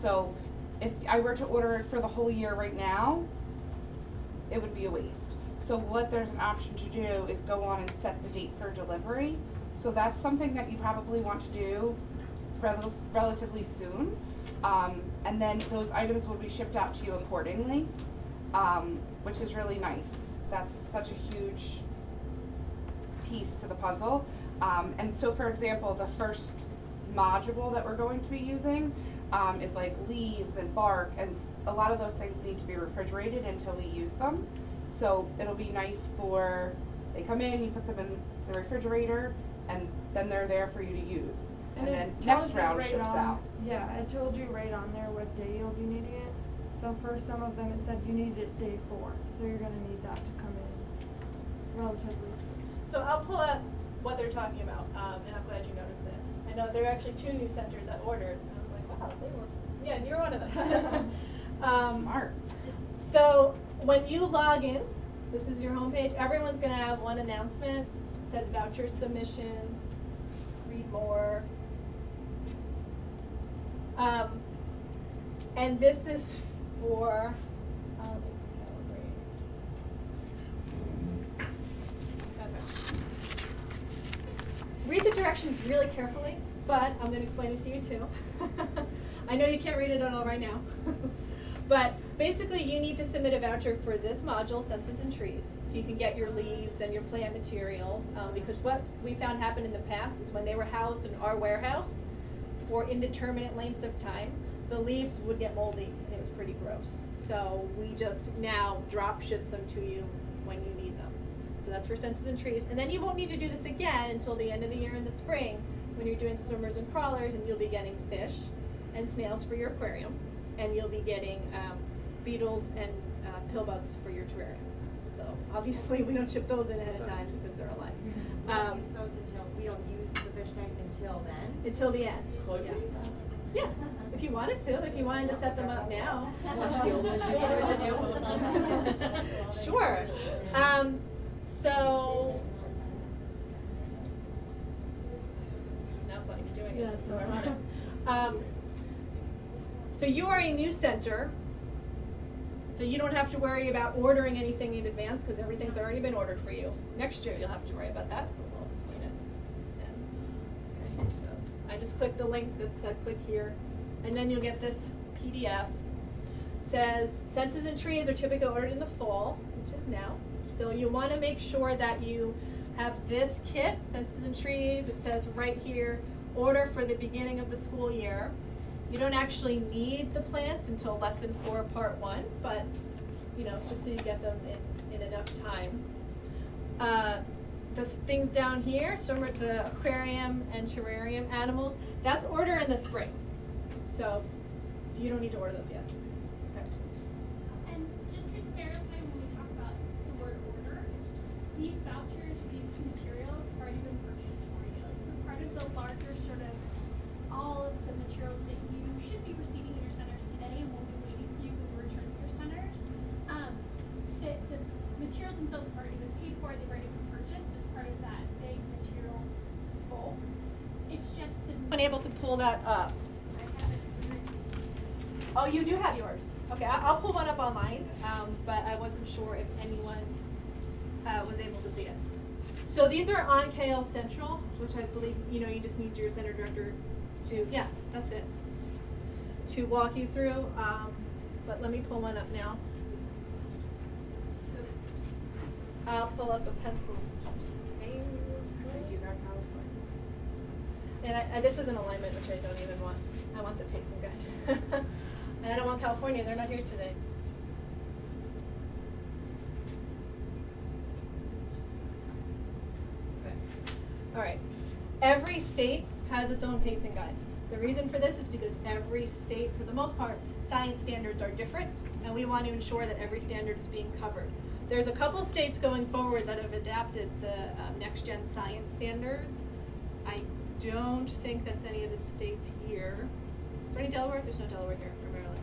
So if I were to order it for the whole year right now, it would be a waste. So what there's an option to do is go on and set the date for delivery. So that's something that you probably want to do relatively soon. And then those items will be shipped out to you accordingly, which is really nice. That's such a huge piece to the puzzle. And so for example, the first module that we're going to be using is like leaves and bark, and a lot of those things need to be refrigerated until we use them. So it'll be nice for, they come in, you put them in the refrigerator, and then they're there for you to use. And then it tells next you round right ships on- out. Yeah, it told you right on there what day you'll be needing it. So for some of them, it said you need it day 4, so you're gonna need that to come in relatively soon. So I'll pull up what they're talking about, and I'm glad you noticed it. I know there are actually 2 new centers that ordered, and I was like, wow, they were, yeah, and you're one of them. Smart. So when you log in, this is your homepage, everyone's gonna have one announcement. It says voucher submission, read more. And this is for, I'll need to calibrate. Okay. Read the directions really carefully, but I'm gonna explain it to you too. I know you can't read it at all right now. But basically you need to submit a voucher for this module, Senses and Trees, so you can get your leaves and your plant materials, because what we found happened in the past is when they were housed in our warehouse for indeterminate lengths of time, the leaves would get moldy and it was pretty gross. So we just now drop ship them to you when you need them. So that's for Senses and Trees. And then you won't need to do this again until the end of the year in the spring when you're doing swimmers and crawlers, and you'll be getting fish and snails for your aquarium. And you'll be getting beetles and pill bugs for your terrarium. So obviously we don't ship those in ahead of time because they're alive. We don't use the fish tanks until then? Until the end. Could yeah. we? Yeah, if you wanted to, if you wanted to set them up now. Watch the old ones together with the new ones. Sure. So now it's not even doing it, so I'm on it. So you are a new center. So you don't have to worry about ordering anything in advance because everything's already been ordered for you. Next year you'll have to worry about that. We'll explain it then. Okay, so I just clicked the link that said click here, and then you'll get this PDF. It says Senses and Trees are typically ordered in the fall, which is now. So you want to make sure that you have this kit, Senses and Trees. It says right here, order for the beginning of the school year. You don't actually need the plants until lesson 4, part 1, but just so you get them in enough time. The things down here, some of the aquarium and terrarium animals, that's order in the spring. So you don't need to order those yet. Okay. And just to clarify, when we talk about the word order, these vouchers, these materials have already been purchased for you. So part of the larger sort of all of the materials that you should be receiving in your centers today and will be waiting for you when you return to your centers, the materials themselves have already been paid for, they've already been purchased as part of that big material bulk. It's just Unable to pull that up. I have it. Oh, you do have yours. Okay, I'll pull one up online, but I wasn't sure if anyone was able to see it. So these are on KL Central, which I believe, you just need your center director to, yeah, that's it, to walk you through. But let me pull one up now. I'll pull up a pencil. And this is an alignment, which I don't even want. I want the pacing guide. And I don't want California, they're not here today. Okay. All right. Every state has its own pacing guide. The reason for this is because every state, for the most part, science standards are different, and we want to ensure that every standard is being covered. There's a couple states going forward that have adapted the next-gen science standards. I don't think that's any of the states here. Is there any Delaware? There's no Delaware here, or Maryland.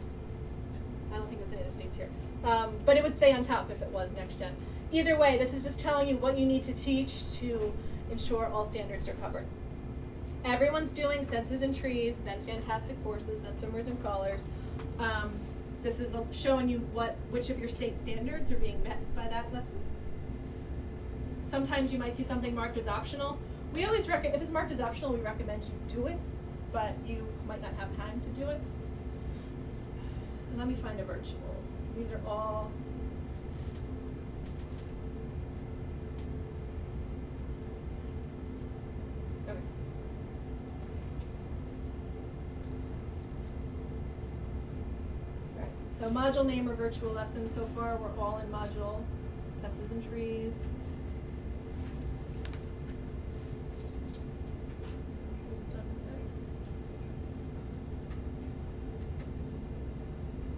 I don't think that's any of the states here. But it would say on top if it was next-gen. Either way, this is just telling you what you need to teach to ensure all standards are covered. Everyone's doing Senses and Trees, then Fantastic Forces, then Swimmers and Crawlers. This is showing you which of your state standards are being met by that lesson. Sometimes you might see something marked as optional. We always recommend, if it's marked as optional, we recommend you do it, but you might not have time to do it. And let me find a virtual. So these are all. Okay. Right. So module name or virtual lessons so far, we're all in module Senses and Trees.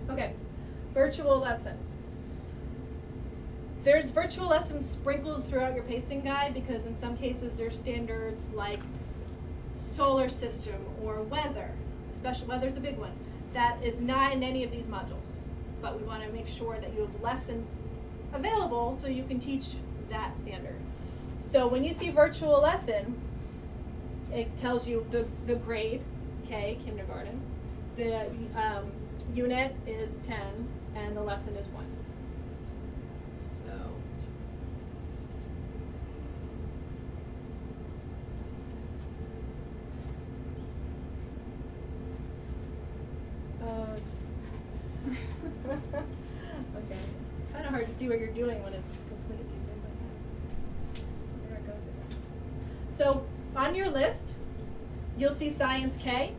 Okay, virtual lesson. There's virtual lessons sprinkled throughout your pacing guide because in some cases there's standards like solar system or weather. Special weather's a big one. That is not in any of these modules, but we want to make sure that you have lessons available so you can teach that standard. So when you see virtual lesson, it tells you the grade, K, kindergarten. The unit is 10 and the lesson is 1. Okay, it's kind of hard to see what you're doing when it's complete. There it goes again. So on your list, you'll see Science K.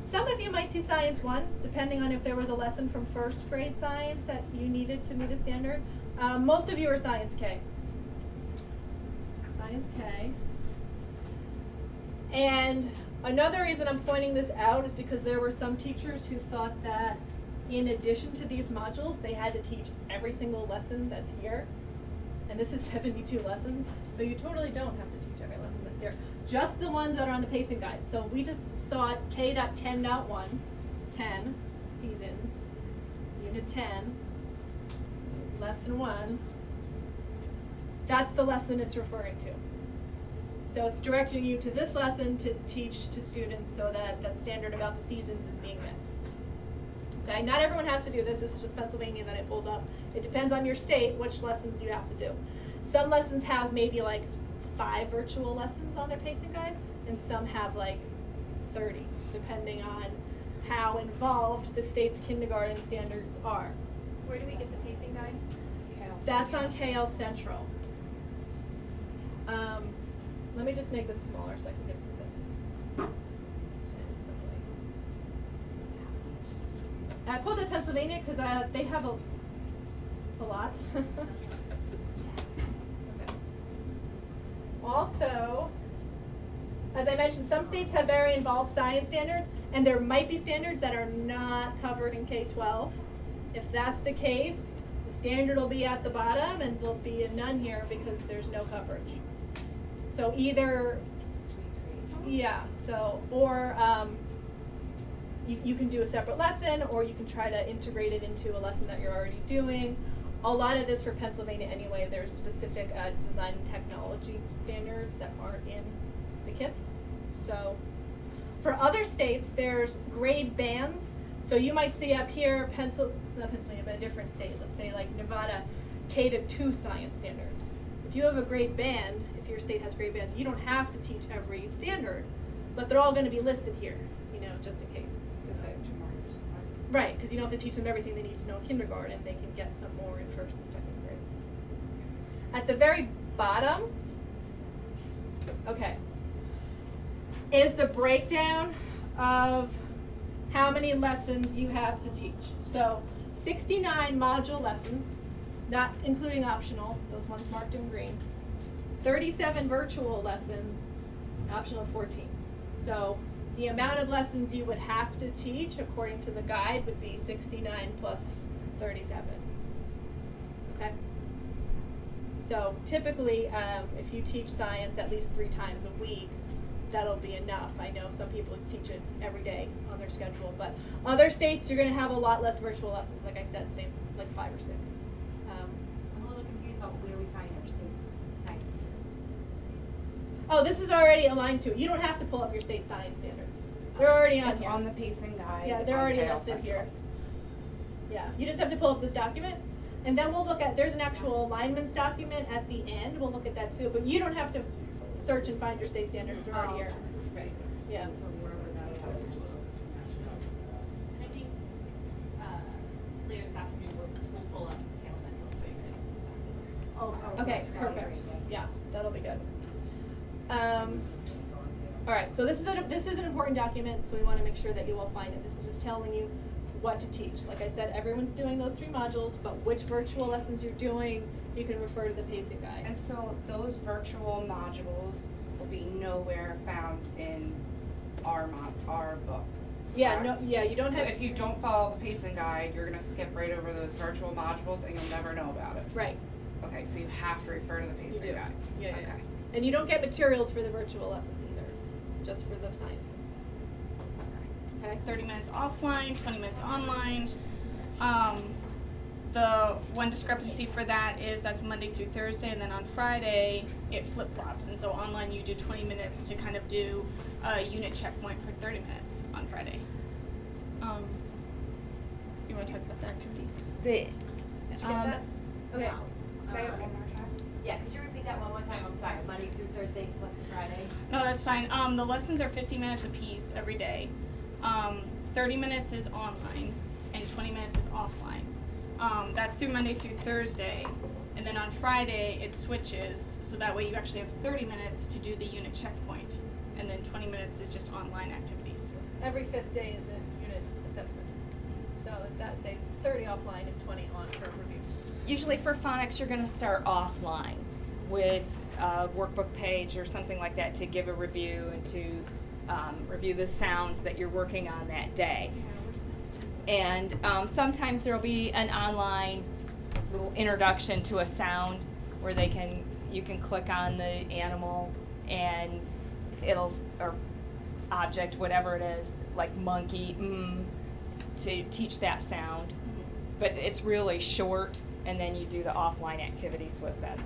Some of you might see Science 1, depending on if there was a lesson from first grade science that you needed to meet a standard. Most of you are Science K. Science K. And another reason I'm pointing this out is because there were some teachers who thought that in addition to these modules, they had to teach every single lesson that's here. And this is 72 lessons, so you totally don't have to teach every lesson that's here. Just the ones that are on the pacing guide. So we just saw it, K.10.1, 10, seasons, unit 10, lesson 1. That's the lesson it's referring to. So it's directing you to this lesson to teach to students so that that standard about the seasons is being met. Okay, not everyone has to do this. This is just Pennsylvania that I pulled up. It depends on your state which lessons you have to do. Some lessons have maybe like 5 virtual lessons on their pacing guide, and some have like 30, depending on how involved the state's kindergarten standards are. Where do we get the pacing guide? That's on KL Central. Let me just make this smaller so I can get to it. I pulled up Pennsylvania because they have a lot. Okay. Also, as I mentioned, some states have very involved science standards, and there might be standards that are not covered in K-12. If that's the case, the standard will be at the bottom, and there'll be a none here because there's no coverage. So either, yeah, so, or you can do a separate lesson, or you can try to integrate it into a lesson that you're already doing. A lot of this for Pennsylvania anyway, there's specific design and technology standards that aren't in the kits. So for other states, there's grade bands. So you might see up here, not Pennsylvania, but a different state, let's say like Nevada, K-2 science standards. If you have a grade band, if your state has grade bands, you don't have to teach every standard, but they're all going to be listed here, just in case. Right, because you don't have to teach them everything they need to know in kindergarten. They can get some more in 1st and 2nd grade. At the very bottom, okay, is the breakdown of how many lessons you have to teach. So 69 module lessons, not including optional, those ones marked in green. 37 virtual lessons, optional 14. So the amount of lessons you would have to teach according to the guide would be 69 plus 37. Okay? So typically, if you teach science at least 3 times a week, that'll be enough. I know some people teach it every day on their schedule, but other states you're going to have a lot less virtual lessons. Like I said, like 5 or 6. I'm a little confused about where we find our state's science standards. Oh, this is already aligned to it. You don't have to pull up your state science standards. They're already on It's here. on the pacing guide. Yeah, they're on already KL listed Central. here. Yeah, you just have to pull up this document, and then we'll look at, there's an actual alignments document at the end. We'll look at that too, but you don't have to search and find your state standards. They're already here. Right. Yeah. And I think later this afternoon we'll pull up KL Central for you guys. Okay, perfect. Yeah, that'll be good. All right, so this is an important document, so we want to make sure that you all find it. This is just telling you what to teach. Like I said, everyone's doing those 3 modules, but which virtual lessons you're doing, you can refer to the pacing guide. And so those virtual modules will be nowhere found in our book. Yeah, correct? you don't So have. if you don't follow the pacing guide, you're gonna skip right over those virtual modules and you'll never know about it. Right. Okay, so you have to refer to the You pacing do. guide. Yeah, Okay. yeah. And you don't get materials for the virtual lessons either, just for the science ones. Okay. 30 minutes offline, 20 minutes online. The one discrepancy for that is that's Monday through Thursday, and then on Friday it flip-flops. And so online you do 20 minutes to kind of do a unit checkpoint for 30 minutes on Friday. You want to talk about the activities? Did you get that? Okay. Say it one more time. Yeah, could you repeat that one more time? I'm sorry, Monday through Thursday plus the Friday? No, that's fine. The lessons are 50 minutes apiece every day. 30 minutes is online and 20 minutes is offline. That's through Monday through Thursday. And then on Friday, it switches, so that way you actually have 30 minutes to do the unit checkpoint. And then 20 minutes is just online activities. Every 5th day is a unit assessment. So that day's 30 offline and 20 on for review. Usually for phonics, you're going to start offline with a workbook page or something like that to give a review and to review the sounds that you're working on that day. And sometimes there'll be an online little introduction to a sound where you can click on the animal and or object, whatever it is, like monkey, to teach that sound. But it's really short, and then you do the offline activities with them.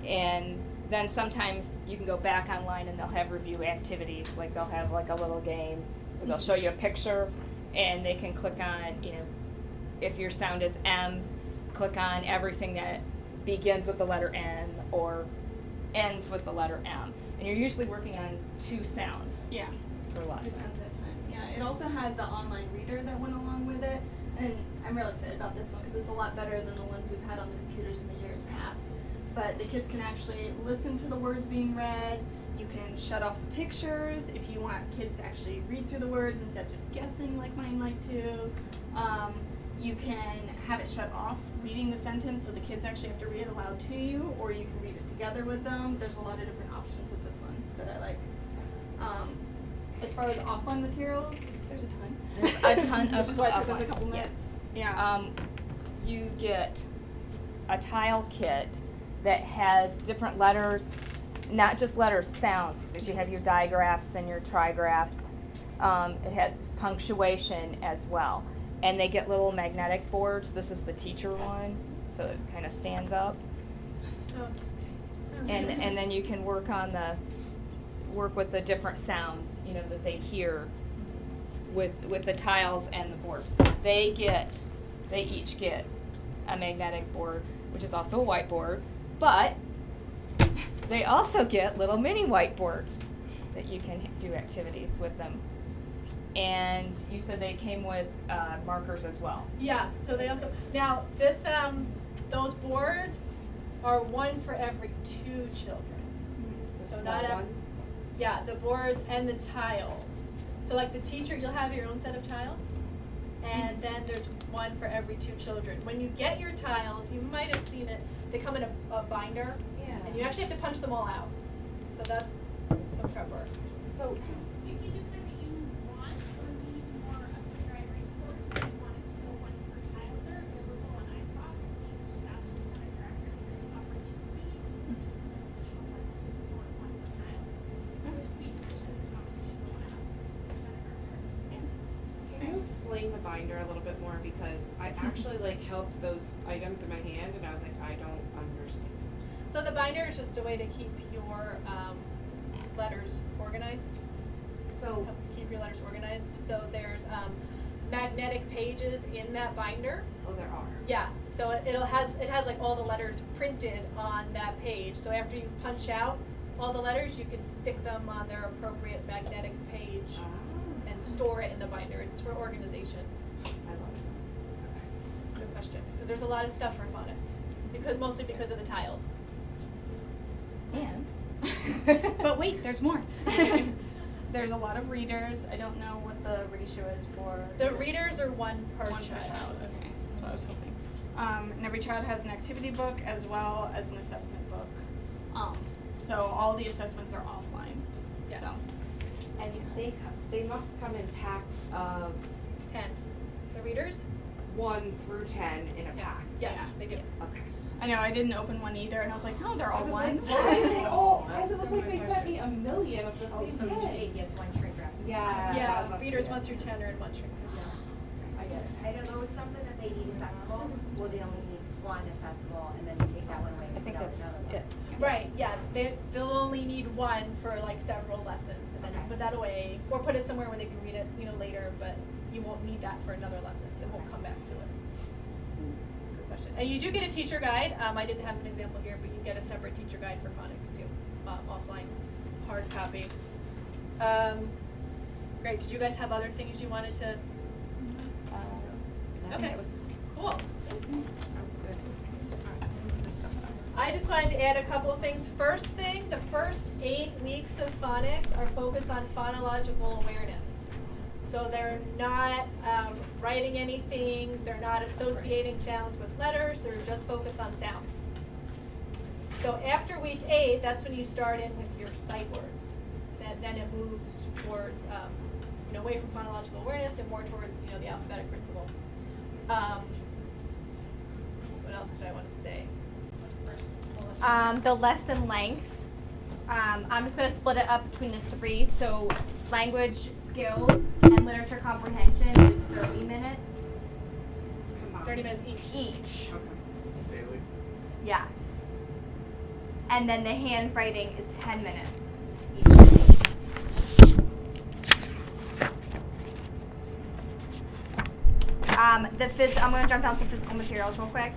And then sometimes you can go back online and they'll have review activities, like they'll have like a little game where they'll show you a picture and they can click on, you know, if your sound is M, click on everything that begins with the letter N or ends with the letter M. And you're usually working on 2 sounds Yeah. per Two lesson. sounds at a time. Yeah, it also had the online reader that went along with it, and I'm really excited about this one because it's a lot better than the ones we've had on the computers in the years past. But the kids can actually listen to the words being read. You can shut off the pictures if you want kids to actually read through the words instead of just guessing like mine like to. You can have it shut off reading the sentence so the kids actually have to read it aloud to you, or you can read it together with them. There's a lot of different options with this one that I like. As far as offline materials, there's a ton. There's a ton of Which is why it took us a offline, couple yes. minutes. Yeah. You get a tile kit that has different letters, not just letters, sounds, because you have your digraphs and your trigraphs. It has punctuation as well. And they get little magnetic boards. This is the teacher one, so it kind of stands up. And then you can work with the different sounds, you know, that they hear with the tiles and the boards. They each get a magnetic board, which is also a whiteboard, but they also get little mini whiteboards that you can do activities with them. And you said they came with markers as well. Yeah, so they also, now this, those boards are one for every 2 children. So not every, yeah, the boards and the tiles. So like the teacher, you'll have your own set of tiles, and then there's one for every 2 children. When you get your tiles, you might have seen it, they come in a binder, and you actually have to punch them all out. So that's some prep work. So, do you do that you want or need more of the dry erase boards? If you want it to go one per child, they're available on iPod, so you can just ask your center director if there's an opportunity to purchase some additional ones to support one per child. It would just be a decision of the conversation you want to have with your center director. Can you explain the binder a little bit more, because I actually like held those items in my hand and I was like, I don't understand. So the binder is just a way to keep your letters organized. So keep your letters organized. So there's magnetic pages in that binder. Oh, there are. Yeah. So it has like all the letters printed on that page. So after you punch out all the letters, you can stick them on their appropriate magnetic page and store it in the binder. It's for organization. I love it. Good question. Because there's a lot of stuff for phonics. Mostly because of the tiles. And But wait, there's more. There's a lot of readers. I don't know what the ratio is for. The readers are one per child. Okay, that's what I was hoping. And every child has an activity book as well as an assessment book. So all the assessments are offline. Yes. So. And they must come in packs of 10. The readers? 1 through 10 in a pack. Yes, Yeah. they do. Okay. I know, I didn't open one either, and I was like, no, they're all ones. Why does it look like they sent me a million of the same So each thing? kid gets one shrink wrap. Yeah. Yeah, that must readers be 1 it. through 10 are in one shrink. I get it. I don't know, it's something that they need accessible, or they only need one accessible, and then you take that one away I and think put out that's another one. it. Right, yeah, they'll only need one for like several lessons, and then you put that away, or put it somewhere where they can read it, later, but you won't need that for another lesson, it won't come back to it. Good question. And you do get a teacher guide, I didn't have an example here, but you get a separate teacher guide for phonics too, offline, hard copy. Great, did you guys have other things you wanted to? Okay, cool. That's good. I just wanted to add a couple of things. First thing, the first 8 weeks of phonics are focused on phonological awareness. So they're not writing anything, they're not associating sounds with letters, they're just focused on sounds. So after week 8, that's when you start in with your sight words. Then it moves towards, away from phonological awareness and more towards, the alphabetic principle. What else did I want to say? The lesson length. I'm just going to split it up between the 3. So language skills and literature comprehension is 30 minutes. 30 minutes each. Daily. Yes. And then the handwriting is 10 minutes each day. I'm gonna jump down to physical materials real quick.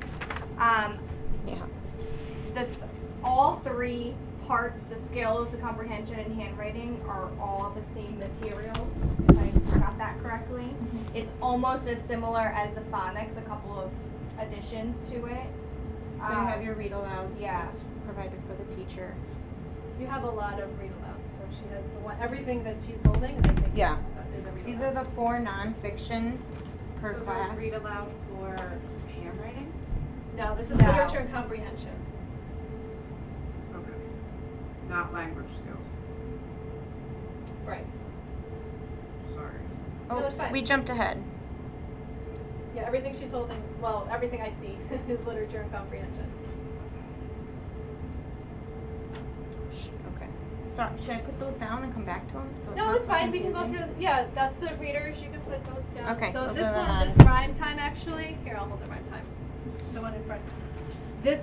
All three parts, the skills, the comprehension, and handwriting, are all the same materials, if I got that correctly. It's almost as similar as the phonics, a couple of additions to it. So you have your read aloud. Yeah. That's provided for the teacher. You have a lot of read alouds, so she has the one, everything that she's holding, I think Yeah. is a read These aloud. are the 4 nonfiction per So class. there's read aloud for handwriting? No, this is No. literature and comprehension. Okay. Not language skills. Right. Sorry. No, that's Oops, fine. we jumped ahead. Yeah, everything she's holding, well, everything I see is literature and comprehension. Okay. Sorry, should I put those down and come back to them? So No, not it's so fine, we can go confusing? through, yeah, that's the readers, you can put those down. Okay, So those this are the one, this non- rhyme time actually, here, I'll hold the rhyme time, the one in front. This,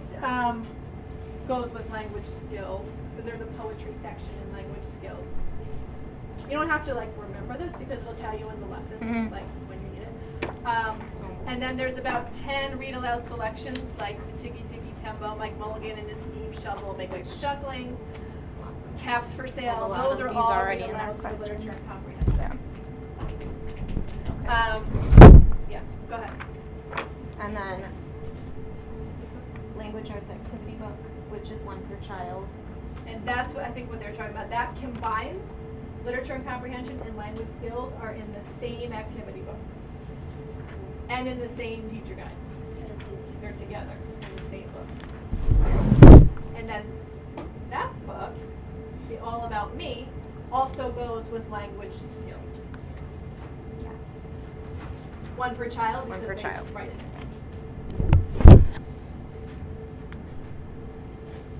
goes with language skills, because there's a poetry section in language skills. You don't have to like remember this because it'll tell you in the lesson, Mhm. like when you need it. And then there's about 10 read aloud selections, like Tiki Tiki Tembo, Mike Mulligan and his Steve Shovel, Make Like Shucklings, Caps for Sale. A lot Those of are these all already read in our alouds for classroom. literature and comprehension. Yeah, go ahead. And then language arts activity book, which is one per child. And that's what I think what they're talking about. That combines literature and comprehension and language skills are in the same activity book. And in the same teacher guide. They're together in the same book. And then that book, the All About Me, also goes with language skills. Yes. One per child. One because per they child. write it.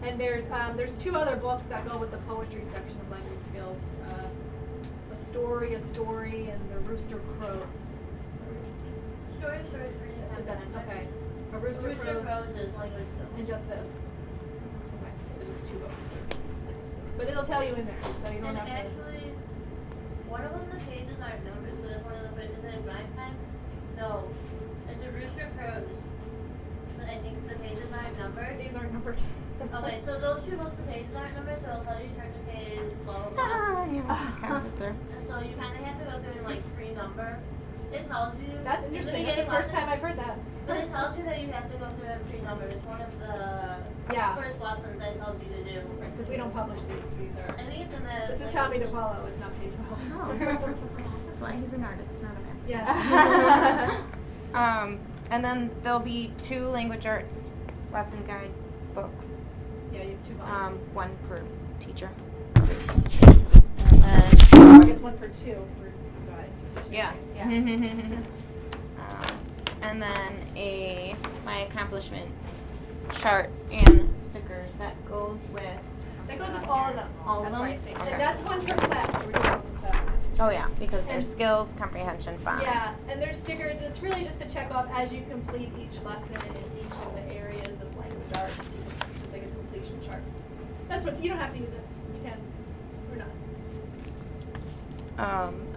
And there's 2 other books that go with the poetry section of language skills. A Story, and The Rooster Crows. Story, Is that, okay. A Rooster Crows. is language skills. And just this. Okay, so there's 2 books for language skills. But it'll tell you in there, so you don't And have to. actually, one of the pages aren't numbered, so that's one of the pages in rhyme time. No, it's a Rooster Crows. But I think the pages aren't numbered. These aren't numbered. Okay, so those 2 books, the pages aren't numbered, so it'll tell you turn to page blah blah blah. And so you kind of have to go through and like pre-number. It tells you. That's in the interesting. That's the beginning first lesson, time I've heard that. But it tells you that you have to go through and pre-number. It's one of the Yeah. first lessons that it tells you to do. Because we don't publish these. These are. I think it's in the. This is Tommy DePaulo. It's not page 12. Oh. That's why he's an artist, not a man. Yes. And then there'll be 2 language arts lesson guide books. Yeah, you have 2 volumes. One per teacher. I guess 1 for 2 for you guys. Yes. Yeah. And then my accomplishments chart and stickers that goes with. That goes with all of them. All of That's them? what I think. Okay. And that's 1 per class. So we're doing 1 per class. Oh yeah, because there's And- skills, comprehension, phonics. Yeah, and there's stickers, and it's really just to check off as you complete each lesson in each of the areas of language arts. You can, just like a completion chart. That's what, you don't have to use it. You can, or not.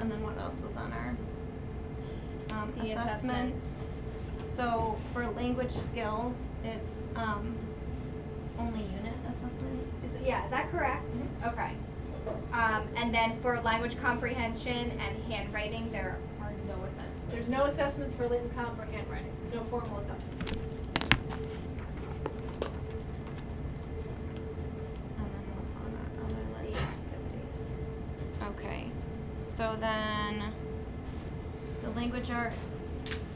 And then what else was on our The assessments? So for language skills, it's only unit assessments. Is that correct? Okay. And then for language comprehension and handwriting, there are no assessments. There's no assessments for lit and comp or handwriting. No formal assessments. And then what's on our other list? Activities. Okay. So then The language arts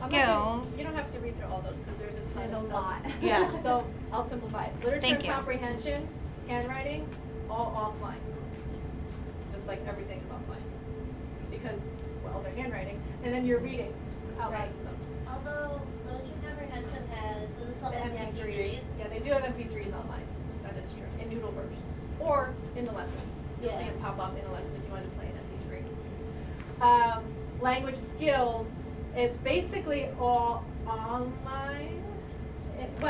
I'm not gonna- skills. You don't have to read through all those because there's a ton There's of a stuff. lot. Yeah. So I'll simplify it. Literature Thank and you. comprehension, handwriting, all offline. Just like everything is offline. Because, well, they're handwriting. And then you're reading out loud to them. Although literature comprehension has, this is The something MP3s. Yeah, they do have MP3s online. That is true. In Noodleverse. Or in the lessons. You'll see Yeah. it pop up in a lesson if you want to play an MP3. Language skills, it's basically all online. It's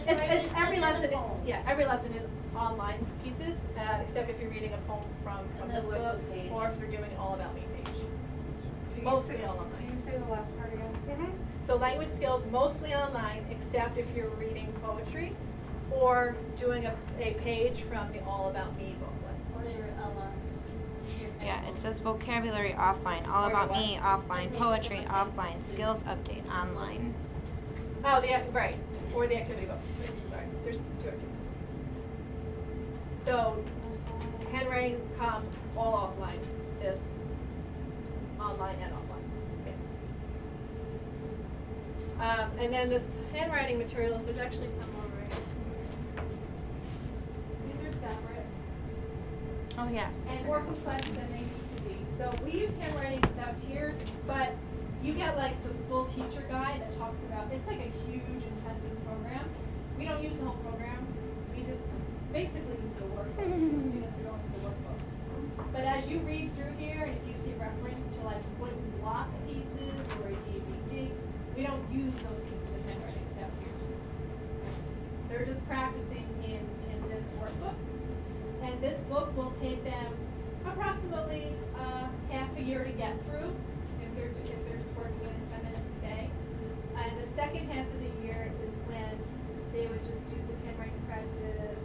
every lesson. Every lesson is online pieces, except if you're reading a poem from And this the book, workbook page. or if you're doing an All About Me page. Mostly online. Can you say the last part again? So language skills mostly online, except if you're reading poetry or doing a page from the All About Me booklet. Or your LS. Yeah, it says vocabulary offline, all Or about what? me offline, poetry offline, skills update online. Oh, right, or the activity book. Sorry, there's 2 activities. So, handwriting, all offline, is online and offline. Yes. And then this handwriting materials, there's actually some over here. These are separate. Oh, yes. And more complex than they need to be. So we use handwriting without tears, but you get like the full teacher guide that talks about, it's like a huge intensive program. We don't use the whole program. We just basically use the workbook. So students are going through the workbook. But as you read through here, and if you see reference to like wooden block pieces or a DVD, we don't use those pieces of handwriting without tears. They're just practicing in this workbook. And this book will take them approximately half a year to get through if they're just working in it 10 minutes a day. And the second half of the year is when they would just do some handwriting practice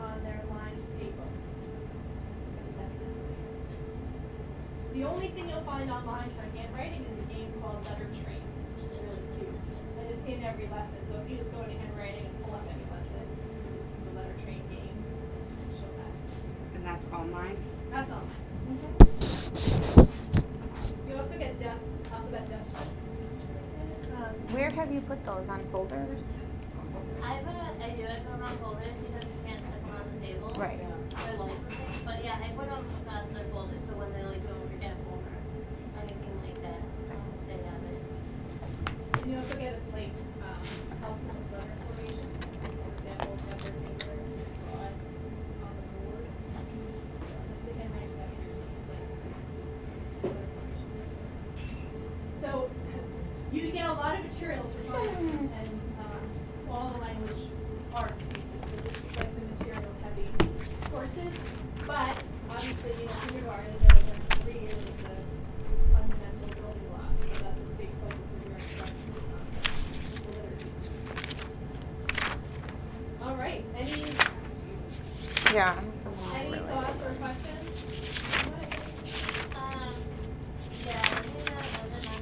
on their lined paper. The only thing you'll find online for handwriting is a game called Letter Train, which is really cute. And it's in every lesson. So if you just go to handwriting and pull up any lesson, it's the Letter Train game. Show that. And that's online? That's online. You also get alphabet desk sheets. Where have you put those, on folders? I put them on folders because you can't stick them on the table. Right. They're low for things. But yeah, I put them across their folders so when they like don't forget or anything like that, they have it. And you also get a slate, helps with letter formation. For example, have their finger draw it on the board. So this is the handwriting that you use like letter formation. So you get a lot of materials for fun and all the language arts pieces. So this is like the materials heavy courses. But obviously, kindergarten, they're 3 years is a fundamental building block. So that's a big focus of your instruction on literature. All right. Any Yeah, this is any really. thoughts or questions? Yeah, I think that doesn't